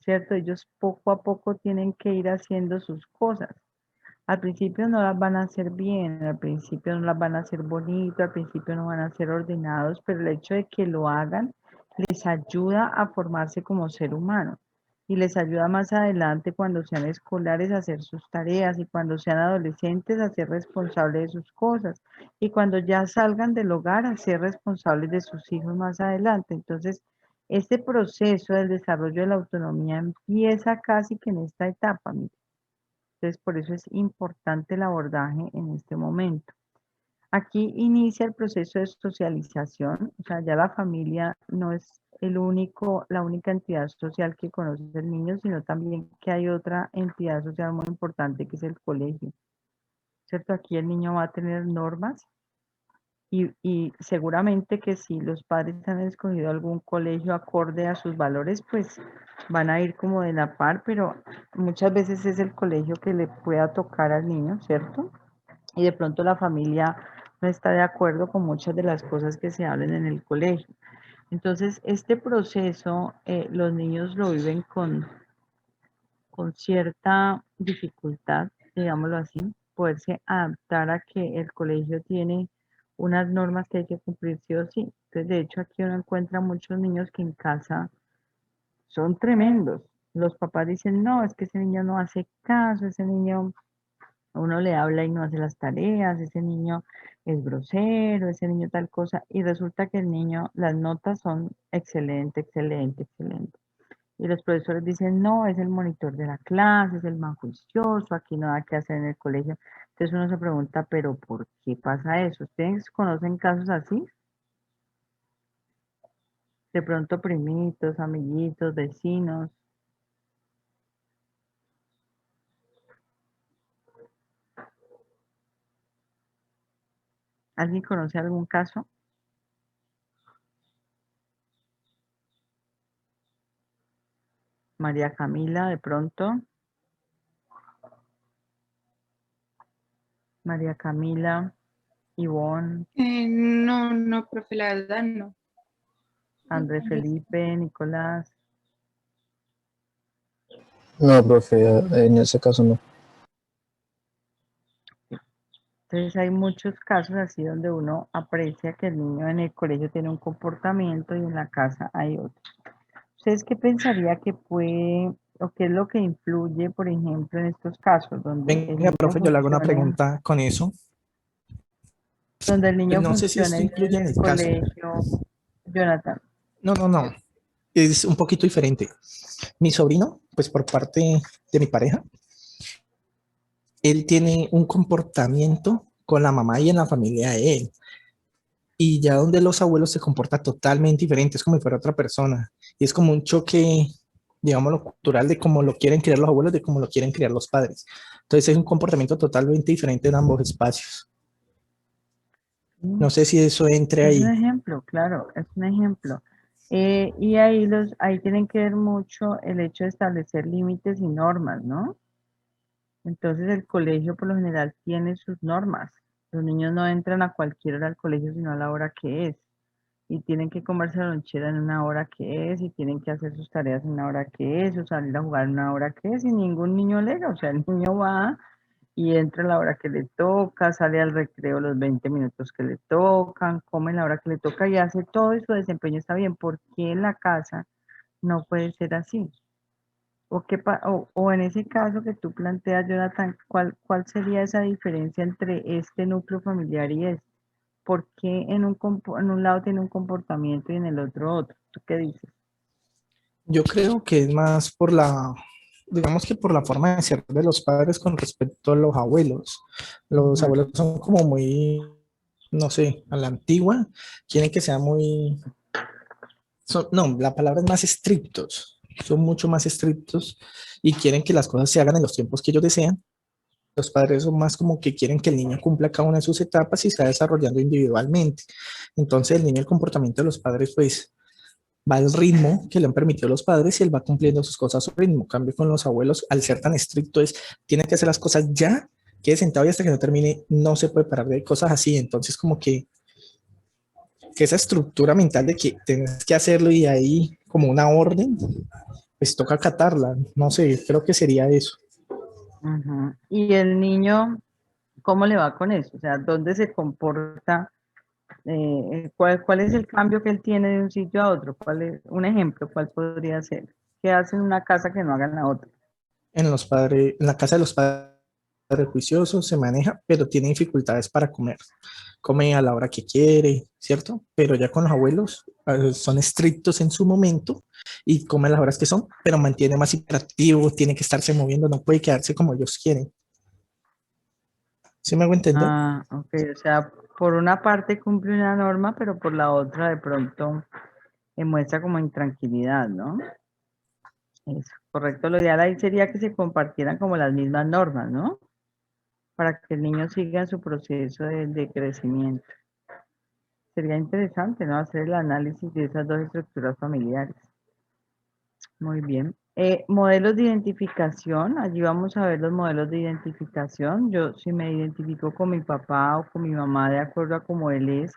¿cierto? Ellos poco a poco tienen que ir haciendo sus cosas. Al principio no las van a hacer bien, al principio no las van a hacer bonito, al principio no van a ser ordenados, pero el hecho de que lo hagan les ayuda a formarse como ser humano y les ayuda más adelante cuando sean escolares a hacer sus tareas y cuando sean adolescentes a ser responsables de sus cosas y cuando ya salgan del hogar a ser responsables de sus hijos más adelante. Entonces, este proceso del desarrollo de la autonomía empieza casi que en esta etapa. Entonces, por eso es importante el abordaje en este momento. Aquí inicia el proceso de socialización, o sea, ya la familia no es la única entidad social que conoce al niño, sino también que hay otra entidad social muy importante que es el colegio, ¿cierto? Aquí el niño va a tener normas y seguramente que si los padres han escogido algún colegio acorde a sus valores, pues van a ir como de la par, pero muchas veces es el colegio que le pueda tocar al niño, ¿cierto? Y de pronto la familia no está de acuerdo con muchas de las cosas que se hablan en el colegio. Entonces, este proceso los niños lo viven con cierta dificultad, digámoslo así, poderse adaptar a que el colegio tiene unas normas que hay que cumplir sí o sí. Entonces, de hecho, aquí uno encuentra muchos niños que en casa son tremendos. Los papás dicen, no, es que ese niño no hace caso, ese niño, uno le habla y no hace las tareas, ese niño es grosero, ese niño tal cosa, y resulta que el niño, las notas son excelente, excelente, excelente. Y los profesores dicen, no, es el monitor de la clase, es el más juicioso, aquí no da que hacer en el colegio. Entonces uno se pregunta, pero ¿por qué pasa eso? ¿Ustedes conocen casos así? De pronto primitos, amiguitos, vecinos. ¿Alguien conoce algún caso? María Camila, de pronto. María Camila, Ivonne, No, no, profe, la verdad no. Andrés Felipe, Nicolás. No, profe, en ese caso no. Entonces hay muchos casos así donde uno aprecia que el niño en el colegio tiene un comportamiento y en la casa hay otro. ¿Ustedes qué pensaría que puede o qué es lo que influye, por ejemplo, en estos casos donde el Venga, niño profe, yo le hago una funcione, pregunta con eso. donde el Pues niño no sé si funcione esto bien incluye en en el el caso. colegio? Jonathan, No, no, no. Es un poquito diferente. Mi sobrino, pues por parte de mi pareja, él tiene un comportamiento con la mamá y en la familia de él. Y ya donde los abuelos se comporta totalmente diferente, es como si fuera otra persona. Y es como un choque, digámoslo, cultural de cómo lo quieren criar los abuelos, de cómo lo quieren criar los padres. Entonces es un comportamiento totalmente diferente en ambos espacios. No sé si eso entre es un ahí. ejemplo, claro, es un ejemplo. Y ahí tienen que ver mucho el hecho de establecer límites y normas, ¿no? Entonces el colegio por lo general tiene sus normas. Los niños no entran a cualquier hora al colegio, sino a la hora que es. Y tienen que comerse la lonchera en una hora que es, y tienen que hacer sus tareas en una hora que es, o salir a jugar en una hora que es, y ningún niño alega. O sea, el niño va y entra a la hora que le toca, sale al recreo los 20 minutos que le tocan, come la hora que le toca y hace todo y su desempeño está bien. ¿Por qué en la casa no puede ser así? O en ese caso que tú planteas, Jonathan, ¿cuál sería esa diferencia entre este núcleo familiar y este? ¿Por qué en un lado tiene un comportamiento y en el otro otro? ¿Tú qué dices? Yo creo que es más por digamos que por la forma de ser de los padres con respecto a los abuelos. Los Ujú. abuelos son como muy, no sé, a la antigua, quieren que sea muy, no, la palabra es más estrictos, son mucho más estrictos y quieren que las cosas se hagan en los tiempos que ellos desean. los padres son más como que quieren que el niño cumpla cada una de sus etapas y se va desarrollando individualmente. Entonces el niño, el comportamiento de los padres, pues va al ritmo que le han permitido los padres y él va cumpliendo sus cosas a su ritmo. En cambio, con los abuelos, al ser tan estricto, tiene que hacer las cosas ya, quede sentado y hasta que no termine, no se puede parar de cosas así. Entonces, como que esa estructura mental de que tienes que hacerlo y ahí como una orden, pues toca acatarla. No sé, creo que sería eso. Ujú. Y el niño, ¿cómo le va con eso? O sea, ¿dónde se comporta? ¿Cuál es el cambio que él tiene de un sitio a otro? ¿Cuál es un ejemplo? ¿Cuál podría ser? ¿Qué hace en una casa que no haga en la otra? En la casa de los padres juiciosos se maneja, pero tiene dificultades para comer. Come a la hora que quiere, ¿cierto? Pero ya con los abuelos son estrictos en su momento y come a las horas que son, pero mantiene más hiperactivo, tiene que estarse moviendo, no puede quedarse como ellos quieren. ¿Sí me hago entender? Ah, ok, o sea, por una parte cumple una norma, pero por la otra de pronto muestra como intranquilidad, ¿no? Eso, correcto. Lo ideal ahí sería que se compartieran como las mismas normas, ¿no? Para que el niño siga en su proceso de crecimiento. Sería interesante, ¿no? Hacer el análisis de esas dos estructuras familiares. Muy bien. Modelos de identificación. Allí vamos a ver los modelos de identificación. Yo, si me identifico con mi papá o con mi mamá de acuerdo a cómo él es,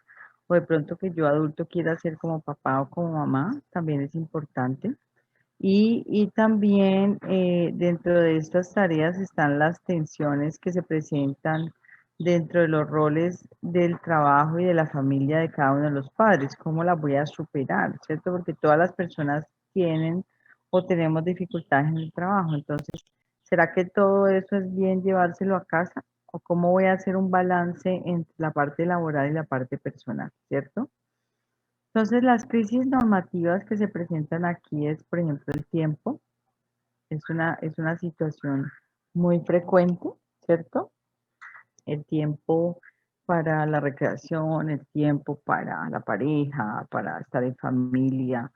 o de pronto que yo adulto quiera ser como papá o como mamá, también es importante. Y también dentro de estas tareas están las tensiones que se presentan dentro de los roles del trabajo y de la familia de cada uno de los padres. ¿Cómo las voy a superar? ¿Cierto? Porque todas las personas tienen o tenemos dificultades en el trabajo. Entonces, ¿será que todo eso es bien llevárselo a casa? ¿O cómo voy a hacer un balance entre la parte laboral y la parte personal? ¿Cierto? Entonces, las crisis normativas que se presentan aquí es, por ejemplo, el tiempo. Es una situación muy frecuente, ¿cierto? El tiempo para la recreación, el tiempo para la pareja, para estar en familia,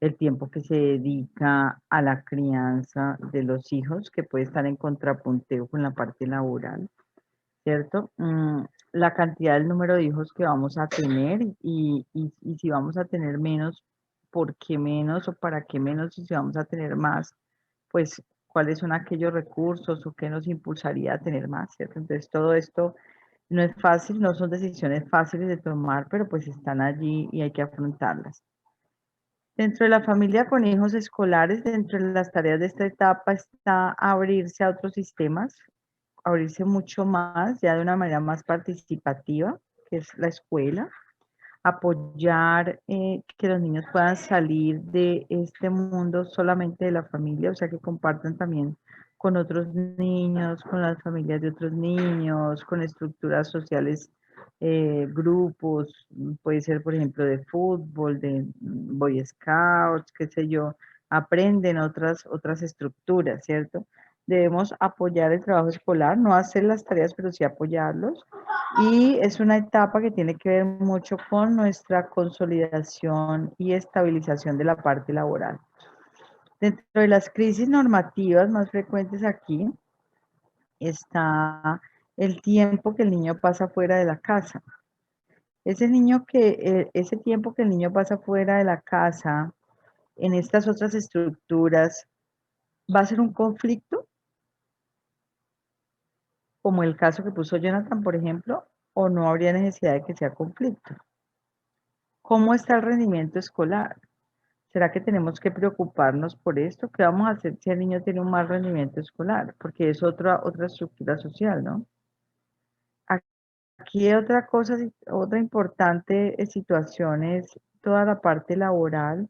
el tiempo que se dedica a la crianza de los hijos, que puede estar en contrapunteo con la parte laboral, ¿cierto? La cantidad del número de hijos que vamos a tener y si vamos a tener menos, ¿por qué menos o para qué menos? Y si vamos a tener más, pues cuáles son aquellos recursos o qué nos impulsaría a tener más, ¿cierto? Entonces todo esto no es fácil, no son decisiones fáciles de tomar, pero pues están allí y hay que afrontarlas. Dentro de la familia con hijos escolares, dentro de las tareas de esta etapa está abrirse a otros sistemas, abrirse mucho más, ya de una manera más participativa, que es la escuela, apoyar que los niños puedan salir de este mundo solamente de la familia, o sea, que compartan también con otros niños, con las familias de otros niños, con estructuras sociales, grupos, puede ser, por ejemplo, de fútbol, de Boy Scouts, qué sé yo, aprenden otras estructuras, ¿cierto? Debemos apoyar el trabajo escolar, no hacer las tareas, pero sí apoyarlos. Y es una etapa que tiene que ver mucho con nuestra consolidación y estabilización de la parte laboral. Dentro de las crisis normativas más frecuentes aquí está el tiempo que el niño pasa fuera de la casa. Ese tiempo que el niño pasa fuera de la casa, en estas otras estructuras, va a ser un conflicto, como el caso que puso Jonathan, por ejemplo, o no habría necesidad de que sea conflicto. ¿Cómo está el rendimiento escolar? ¿Será que tenemos que preocuparnos por esto? ¿Qué vamos a hacer si el niño tiene un mal rendimiento escolar? Porque es otra estructura social, ¿no? Aquí otra cosa, otra importante situación es toda la parte laboral,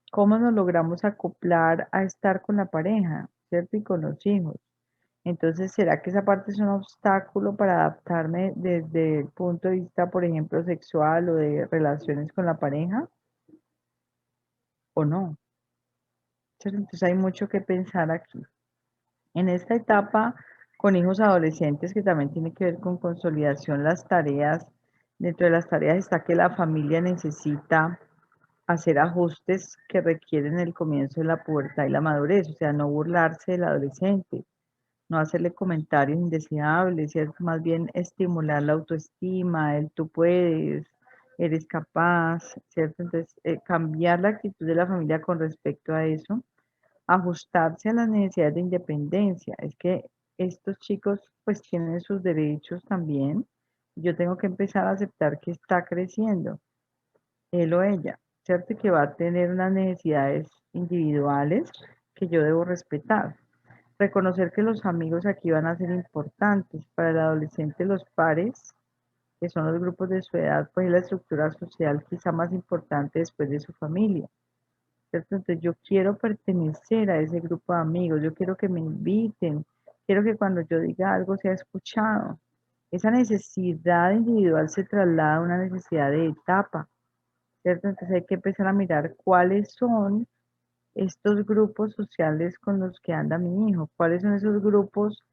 cómo nos logramos acoplar a estar con la pareja, ¿cierto? Y con los hijos. Entonces, ¿será que esa parte es un obstáculo para adaptarme desde el punto de vista, por ejemplo, sexual o de relaciones con la pareja? ¿O no? Entonces hay mucho que pensar aquí. En esta etapa, con hijos adolescentes, que también tiene que ver con consolidación, las tareas, dentro de las tareas está que la familia necesita hacer ajustes que requieren el comienzo de la pubertad y la madurez, o sea, no burlarse del adolescente, no hacerle comentarios indeseables, ¿cierto? Más bien estimular la autoestima, el tú puedes, eres capaz, ¿cierto? Entonces, cambiar la actitud de la familia con respecto a eso, ajustarse a las necesidades de independencia. Es que estos chicos pues tienen sus derechos también. Yo tengo que empezar a aceptar que está creciendo, él o ella, ¿cierto? Y que va a tener unas necesidades individuales que yo debo respetar. Reconocer que los amigos aquí van a ser importantes. Para el adolescente, los pares, que son los grupos de su edad, pues es la estructura social quizá más importante después de su familia, ¿cierto? Entonces yo quiero pertenecer a ese grupo de amigos, yo quiero que me inviten, quiero que cuando yo diga algo sea escuchado. Esa necesidad individual se traslada a una necesidad de etapa, ¿cierto? Entonces hay que empezar a mirar cuáles son estos grupos sociales con los que anda mi hijo, cuáles son esos grupos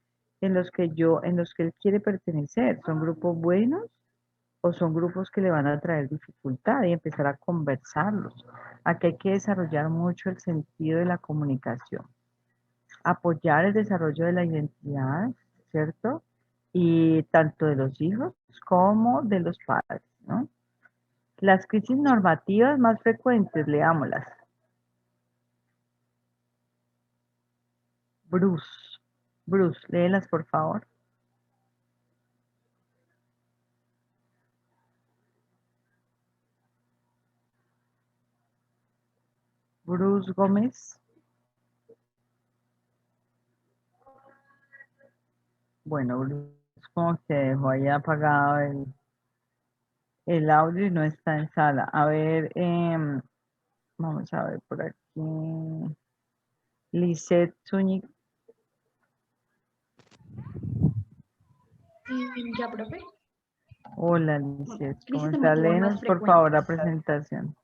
en los que él quiere pertenecer, ¿son grupos buenos o son grupos que le van a traer dificultad y empezar a conversarlos? Aquí hay que desarrollar mucho el sentido de la comunicación, apoyar el desarrollo de la identidad, ¿cierto? Y tanto de los hijos como de los padres, ¿no? Las crisis normativas más frecuentes, leámoslas. Bruce, Bruce, léelas por favor. Bruce Gómez. Bueno, Bruce como que dejó ahí apagado el audio y no está en sala. A ver, vamos a ver por aquí. Lisette Zúñiga. Ya, profe. Hola, Lisette. ¿Cómo Crisis está? normativas más Léenos, por favor, la frecuentes. presentación.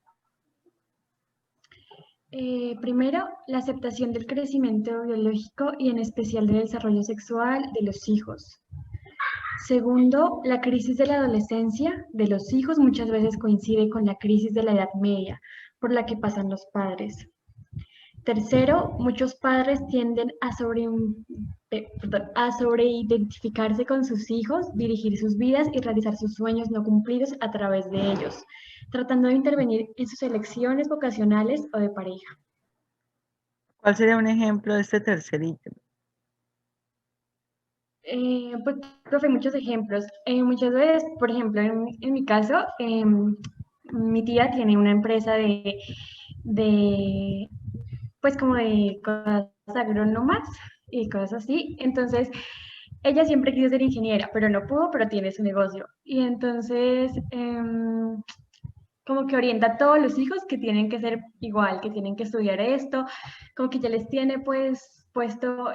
Primero, la aceptación del crecimiento biológico y en especial del desarrollo sexual de los hijos. Segundo, la crisis de la adolescencia de los hijos muchas veces coincide con la crisis de la edad media por la que pasan los padres. Tercero, muchos padres tienden a sobreidentificarse con sus hijos, dirigir sus vidas y realizar sus sueños no cumplidos a través de ellos, tratando de intervenir en sus elecciones vocacionales o de pareja. ¿Cuál sería un ejemplo de este tercer ítem? Pues, profe, muchos ejemplos. Muchas veces, por ejemplo, en mi caso, mi tía tiene una empresa de pues como de cosas agrónomas y cosas así. Entonces, ella siempre quiso ser ingeniera, pero no pudo, pero tiene su negocio. Y entonces, como que orienta a todos los hijos que tienen que ser igual, que tienen que estudiar esto, como que ya les tiene pues puesto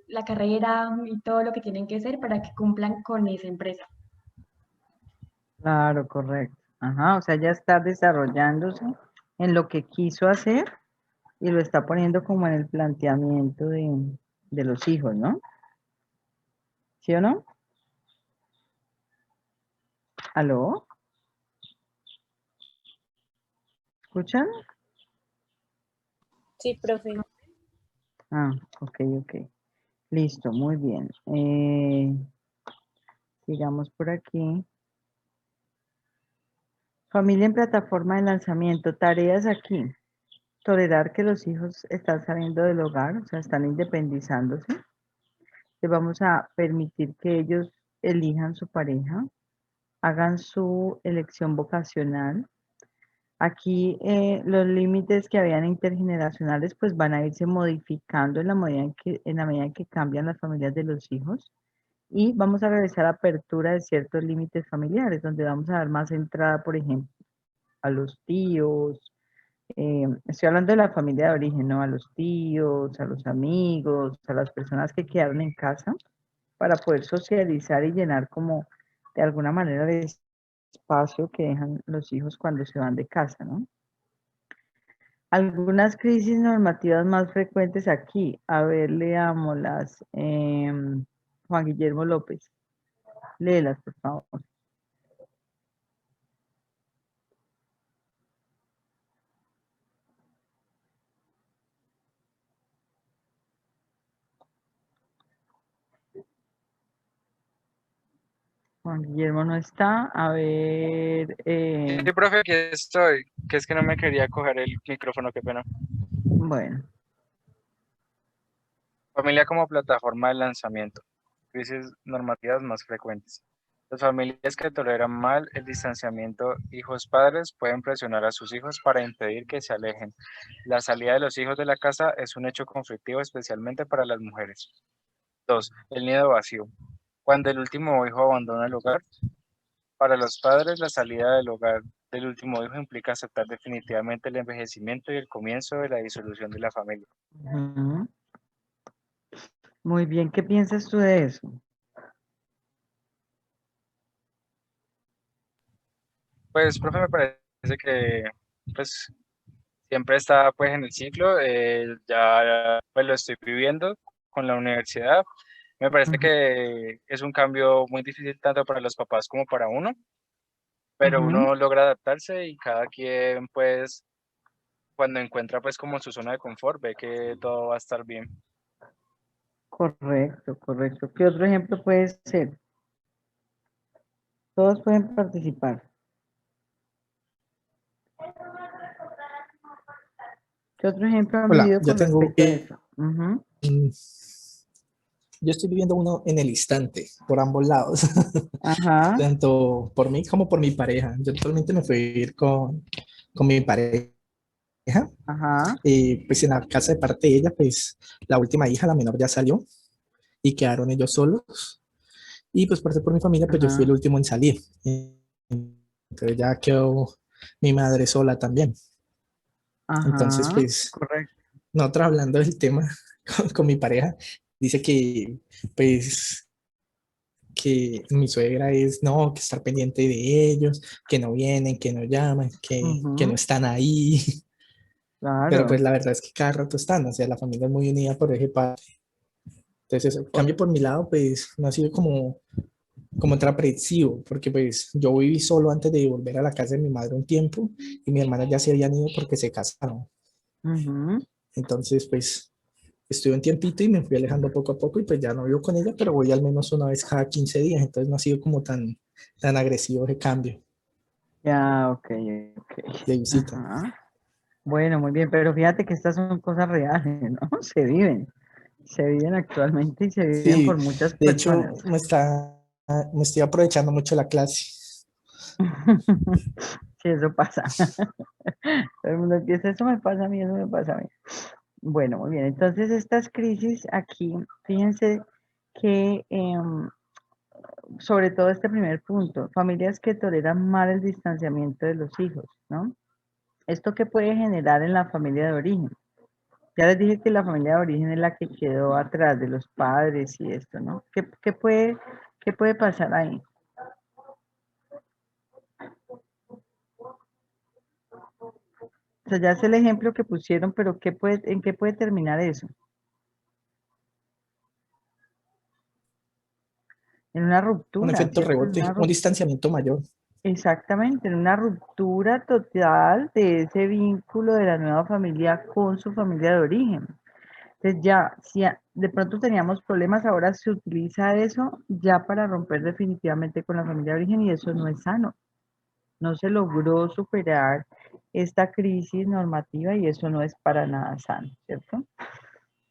la carrera y todo lo que tienen que hacer para que cumplan con esa empresa. Claro, correcto. Ajá, o sea, ya está desarrollándose en lo que quiso hacer y lo está poniendo como en el planteamiento de los hijos, ¿no? ¿Sí o no? ¿Aló? ¿Escuchan? Sí, profe. Ah, ok, ok. Listo, muy bien. Sigamos por aquí. Familia en plataforma de lanzamiento. Tareas aquí. Tolerar que los hijos están saliendo del hogar, o sea, están independizándose. Les vamos a permitir que ellos elijan su pareja, hagan su elección vocacional. Aquí los límites que habían intergeneracionales pues van a irse modificando en la medida en que cambian las familias de los hijos. Y vamos a realizar apertura de ciertos límites familiares, donde vamos a dar más entrada, por ejemplo, a los tíos. Estoy hablando de la familia de origen, ¿no? A los tíos, a los amigos, a las personas que quedaron en casa, para poder socializar y llenar como de alguna manera el espacio que dejan los hijos cuando se van de casa, ¿no? Algunas crisis normativas más frecuentes aquí. A ver, leámoslas. Juan Guillermo López, léelas, por favor. Juan Guillermo no está. A ver, Sí, profe, aquí estoy, que es que no me quería coger el micrófono, qué pena. bueno, Familia como plataforma de lanzamiento. Crisis normativas más frecuentes. Las familias que toleran mal el distanciamiento hijos-padres pueden presionar a sus hijos para impedir que se alejen. La salida de los hijos de la casa es un hecho conflictivo, especialmente para las mujeres. 2. El nido vacío. Cuando el último hijo abandona el hogar, para los padres la salida del hogar del último hijo implica aceptar definitivamente el envejecimiento y el comienzo de la disolución de la familia. ujú. Muy bien, ¿qué piensas tú de eso? Pues, profe, me parece que pues siempre está pues en el ciclo, ya pues lo estoy viviendo con la universidad. Me parece Ujú, que es un cambio muy difícil tanto para los papás como para uno, pero ujú. uno logra adaptarse y cada quien pues cuando encuentra pues como su zona de confort ve que todo va a estar bien. Correcto, correcto. ¿Qué otro ejemplo puede ser? Todos pueden participar. ¿Qué otro ejemplo han Hola, vivido yo con tengo, respecto a eso? Ujú. yo estoy viviendo uno en el instante, por ambos lados, Ajá, tanto por mí como por mi pareja. Yo actualmente me fui a vivir con mi pareja, ajá, y pues en la casa de parte de ella, pues la última hija, la menor, ya salió y quedaron ellos solos. Y pues por mi familia, pues yo fui el ajá, último en salir. Entonces ya quedó mi madre sola también. Entonces, ajá, pues correcto. nosotros hablando del tema con mi pareja, dice que pues que mi suegra es, no, que estar pendiente de ellos, que no vienen, que no llaman, que no Ujú, están ahí. Pero pues claro. la verdad es que cada rato están, o sea, la familia es muy unida por ese parte. Entonces, eso, cor- cambio por mi lado, pues no ha sido como traprensivo, porque pues yo viví solo antes de volver a la casa de mi madre un tiempo y mis hermanas ya se habían ido porque se casaron. Ujú, Entonces, pues estuve un tiempito y me fui alejando poco a poco y pues ya no vivo con ella, pero voy al menos una vez cada 15 días, entonces no ha sido como tan agresivo ese cambio ya, ok, ok. de visita. Ajá. Bueno, muy bien, pero fíjate que estas son cosas reales, ¿no? Se viven actualmente y se viven por Sí, muchas de personas. hecho me estoy aprovechando mucho la clase. Sí, eso pasa. Todo el mundo empieza, eso me pasa a mí, eso me pasa a mí. Bueno, muy bien. Entonces, estas crisis aquí, fíjense que sobre todo este primer punto, familias que toleran mal el distanciamiento de los hijos, ¿no? ¿Esto qué puede generar en la familia de origen? Ya les dije que la familia de origen es la que quedó atrás de los padres y esto, ¿no? Qué puede pasar ahí? O sea, ya es el ejemplo que pusieron, pero ¿en qué puede terminar eso? En una Un ruptura, efecto ¿cierto? En una rebote, un ruptura. distanciamiento mayor. Exactamente, en una ruptura total de ese vínculo de la nueva familia con su familia de origen. Entonces ya, si de pronto teníamos problemas, ahora se utiliza eso ya para romper definitivamente con la familia de origen y eso no es sano. No se logró superar esta crisis normativa y eso no es para nada sano, ¿cierto?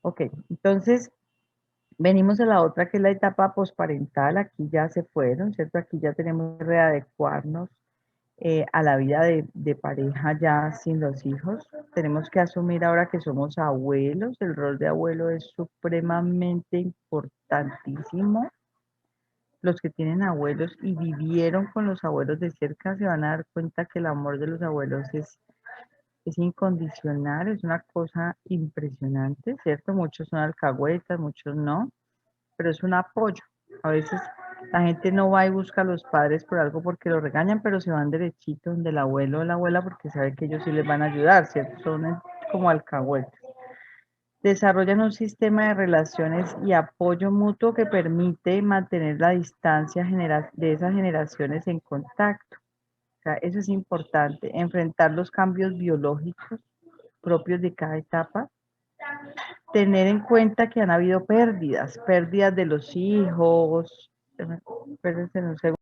Ok, entonces venimos a la otra que es la etapa posparental. Aquí ya se fueron, ¿cierto? Aquí ya tenemos que readecuarnos a la vida de pareja ya sin los hijos. Tenemos que asumir ahora que somos abuelos. El rol de abuelo es supremamente importantísimo. Los que tienen abuelos y vivieron con los abuelos de cerca se van a dar cuenta que el amor de los abuelos es incondicional, es una cosa impresionante, ¿cierto? Muchos son alcahuetas, muchos no, pero es un apoyo. A veces la gente no va y busca a los padres por algo porque los regañan, pero se van derechito donde el abuelo o la abuela porque saben que ellos sí les van a ayudar, ¿cierto? Son como alcahuetas. Desarrollan un sistema de relaciones y apoyo mutuo que permite mantener la distancia de esas generaciones en contacto. O sea, eso es importante, enfrentar los cambios biológicos propios de cada etapa, tener en cuenta que han habido pérdidas de los hijos. Espérense un segundo.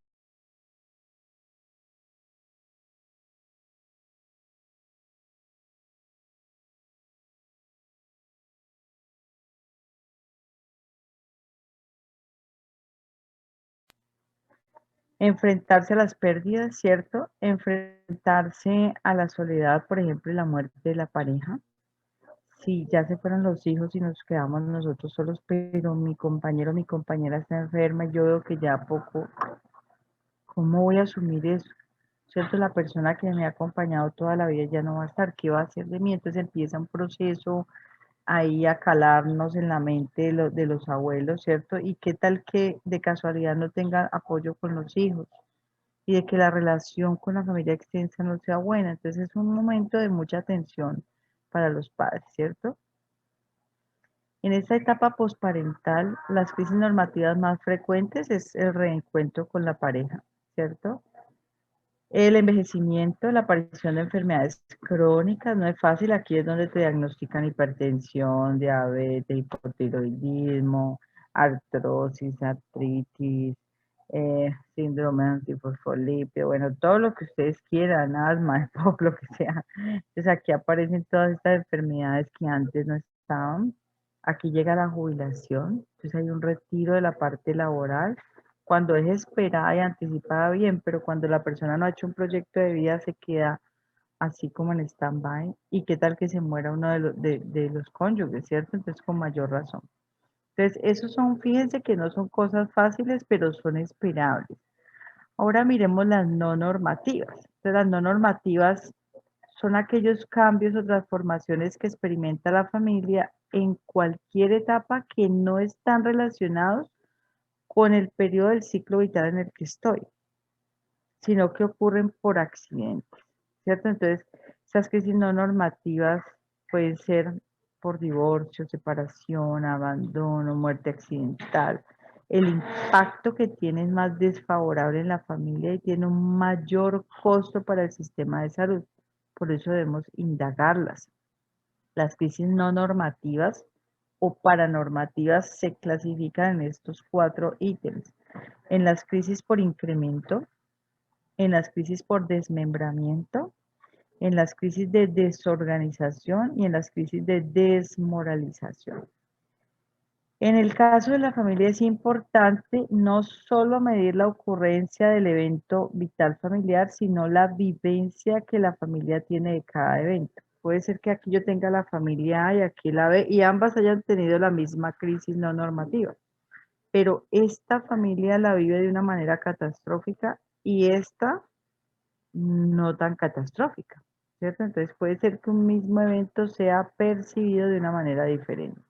enfrentarse a las pérdidas, ¿cierto? Enfrentarse a la soledad, por ejemplo, y la muerte de la pareja. Si ya se fueron los hijos y nos quedamos nosotros solos, pero mi compañero, mi compañera está enferma y yo veo que ya poco, ¿cómo voy a asumir eso? ¿Cierto? La persona que me ha acompañado toda la vida ya no va a estar, ¿qué va a hacer de mí? Entonces empieza un proceso ahí a calarnos en la mente de los abuelos, ¿cierto? Y qué tal que de casualidad no tenga apoyo con los hijos y de que la relación con la familia extensa no sea buena. Entonces es un momento de mucha tensión para los padres, ¿cierto? En esta etapa posparental, las crisis normativas más frecuentes es el reencuentro con la pareja, ¿cierto? El envejecimiento, la aparición de enfermedades crónicas, no es fácil, aquí es donde te diagnostican hipertensión, diabetes, hipotiroidismo, artrosis, artritis, síndrome antifosfolípido, bueno, todo lo que ustedes quieran, asma, EPOC, lo que sea. Entonces aquí aparecen todas estas enfermedades que antes no estaban. Aquí llega la jubilación, entonces hay un retiro de la parte laboral cuando es esperada y anticipada bien, pero cuando la persona no ha hecho un proyecto de vida se queda así como en stand-by. ¿Y qué tal que se muera uno de los cónyuges, cierto? Entonces con mayor razón. Entonces esos son, fíjense que no son cosas fáciles, pero son esperables. Ahora miremos las no normativas. Entonces las no normativas son aquellos cambios o transformaciones que experimenta la familia en cualquier etapa que no están relacionados con el periodo del ciclo vital en el que estoy, sino que ocurren por accidentes, ¿cierto? Entonces, esas crisis no normativas pueden ser por divorcio, separación, abandono, muerte accidental. El impacto que tiene es más desfavorable en la familia y tiene un mayor costo para el sistema de salud. Por eso debemos indagarlas. Las crisis no normativas o paranormativas se clasifican en estos 4 ítems. En las crisis por incremento, en las crisis por desmembramiento, en las crisis de desorganización y en las crisis de desmoralización. En el caso de la familia es importante no solo medir la ocurrencia del evento vital familiar, sino la vivencia que la familia tiene de cada evento. Puede ser que aquí yo tenga la familia A y aquí la B y ambas hayan tenido la misma crisis no normativa, pero esta familia la vive de una manera catastrófica y esta no tan catastrófica, ¿cierto? Entonces puede ser que un mismo evento sea percibido de una manera diferente.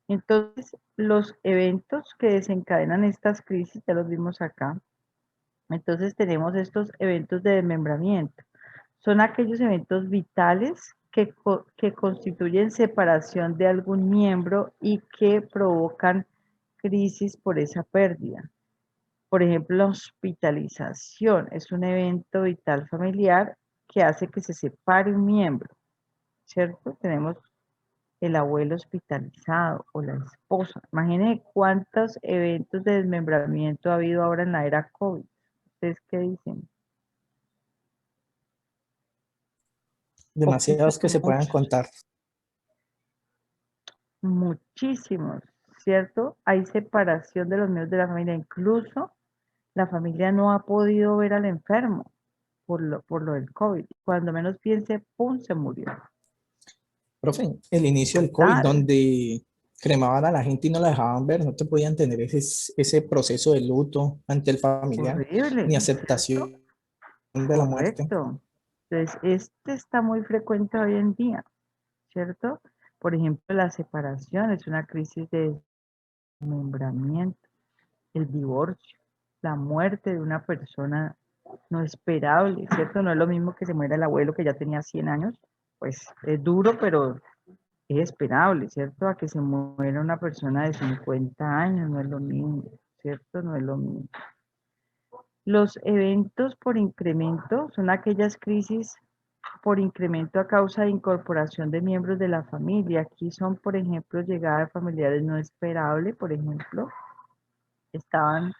Entonces, los eventos que desencadenan estas crisis, ya los vimos acá. Entonces tenemos estos eventos de desmembramiento. Son aquellos eventos vitales que constituyen separación de algún miembro y que provocan crisis por esa pérdida. Por ejemplo, la hospitalización es un evento vital familiar que hace que se separe un miembro, ¿cierto? Tenemos el abuelo hospitalizado o la esposa. Imaginen cuántos eventos de desmembramiento ha habido ahora en la era COVID. ¿Ustedes qué dicen? Demasiados que se puedan Muchos, contar. muchísimos, ¿cierto? Hay separación de los miembros de la familia. Incluso la familia no ha podido ver al enfermo por lo del COVID. Cuando menos piense, ¡pum!, se murió. Profe, el inicio del COVID, Fatal, donde cremaban a la gente y no la dejaban ver, no te podían tener ese proceso de luto ante el familiar, horrible, ni ¿cierto? aceptación de la muerte. Correcto. Entonces, este está muy frecuente hoy en día, ¿cierto? Por ejemplo, la separación es una crisis de desmembramiento, el divorcio, la muerte de una persona no esperable, ¿cierto? No es lo mismo que se muera el abuelo que ya tenía 100 años, pues es duro, pero es esperable, ¿cierto? A que se muera una persona de 50 años, no es lo mismo, ¿cierto? No es lo mismo. Los eventos por incremento son aquellas crisis por incremento a causa de incorporación de miembros de la familia. Aquí son, por ejemplo, llegada de familiares no esperable, por ejemplo, estaban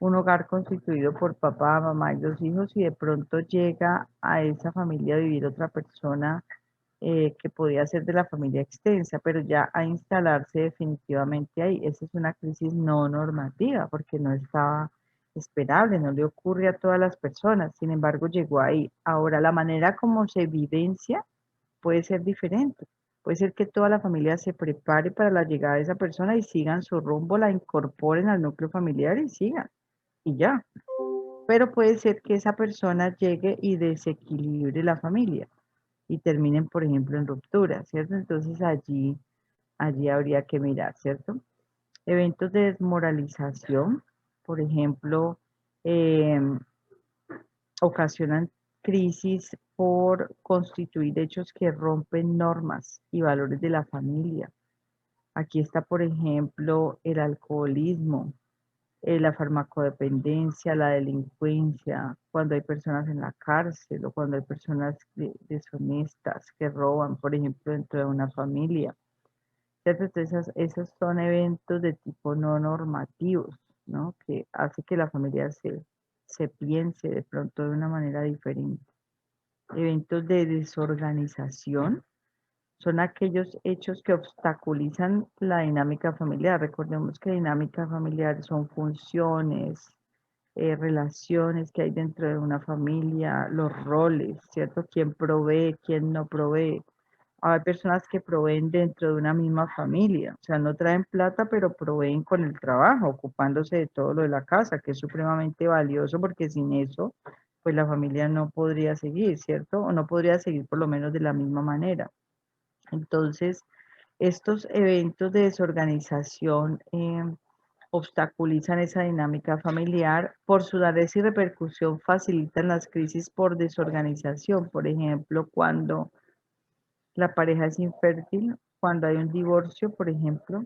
un hogar constituido por papá, mamá y 2 hijos y de pronto llega a esa familia a vivir otra persona que podía ser de la familia extensa, pero ya a instalarse definitivamente ahí. Esa es una crisis no normativa porque no estaba esperable, no le ocurre a todas las personas, sin embargo llegó ahí. Ahora, la manera como se vivencia puede ser diferente. Puede ser que toda la familia se prepare para la llegada de esa persona y sigan su rumbo, la incorporen al núcleo familiar y sigan, y ya. Pero puede ser que esa persona llegue y desequilibre la familia y terminen, por ejemplo, en ruptura, ¿cierto? Entonces allí habría que mirar, ¿cierto? Eventos de desmoralización, por ejemplo, em, ocasionan crisis por constituir hechos que rompen normas y valores de la familia. Aquí está, por ejemplo, el alcoholismo, la farmacodependencia, la delincuencia, cuando hay personas en la cárcel o cuando hay personas deshonestas que roban, por ejemplo, dentro de una familia. ¿Cierto? Entonces, esos son eventos de tipo no normativos, ¿no? Que hace que la familia se piense de pronto de una manera diferente. Eventos de desorganización son aquellos hechos que obstaculizan la dinámica familiar. Recordemos que dinámica familiar son funciones, relaciones que hay dentro de una familia, los roles, ¿cierto? ¿Quién provee, quién no provee? Hay personas que proveen dentro de una misma familia, o sea, no traen plata, pero proveen con el trabajo, ocupándose de todo lo de la casa, que es supremamente valioso porque sin eso, pues la familia no podría seguir, ¿cierto? O no podría seguir por lo menos de la misma manera. Entonces, estos eventos de desorganización obstaculizan esa dinámica familiar. Por su rareza y repercusión facilitan las crisis por desorganización. Por ejemplo, cuando la pareja es infértil, cuando hay un divorcio, por ejemplo,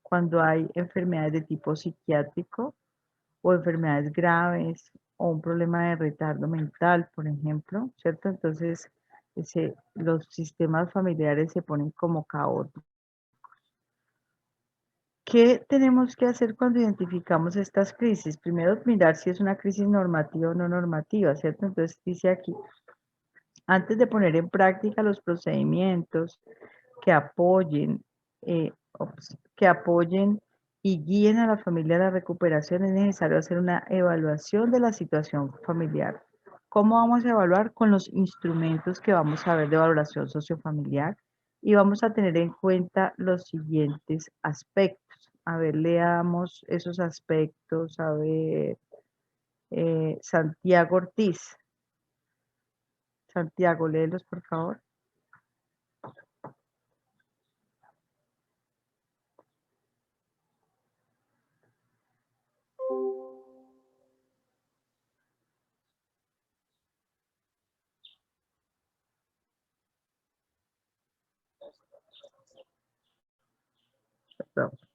cuando hay enfermedades de tipo psiquiátrico o enfermedades graves o un problema de retardo mental, por ejemplo, ¿cierto? Entonces, los sistemas familiares se ponen como caóticos. ¿Qué tenemos que hacer cuando identificamos estas crisis? Primero, mirar si es una crisis normativa o no normativa, ¿cierto? Entonces, dice aquí, antes de poner en práctica los procedimientos que apoyen, que apoyen y guíen a la familia a la recuperación, es necesario hacer una evaluación de la situación familiar. ¿Cómo vamos a evaluar? Con los instrumentos que vamos a ver de valoración sociofamiliar y vamos a tener en cuenta los siguientes aspectos. A ver, leamos esos aspectos. A ver, Santiago Ortiz. Santiago, léelos, por favor. Perdón.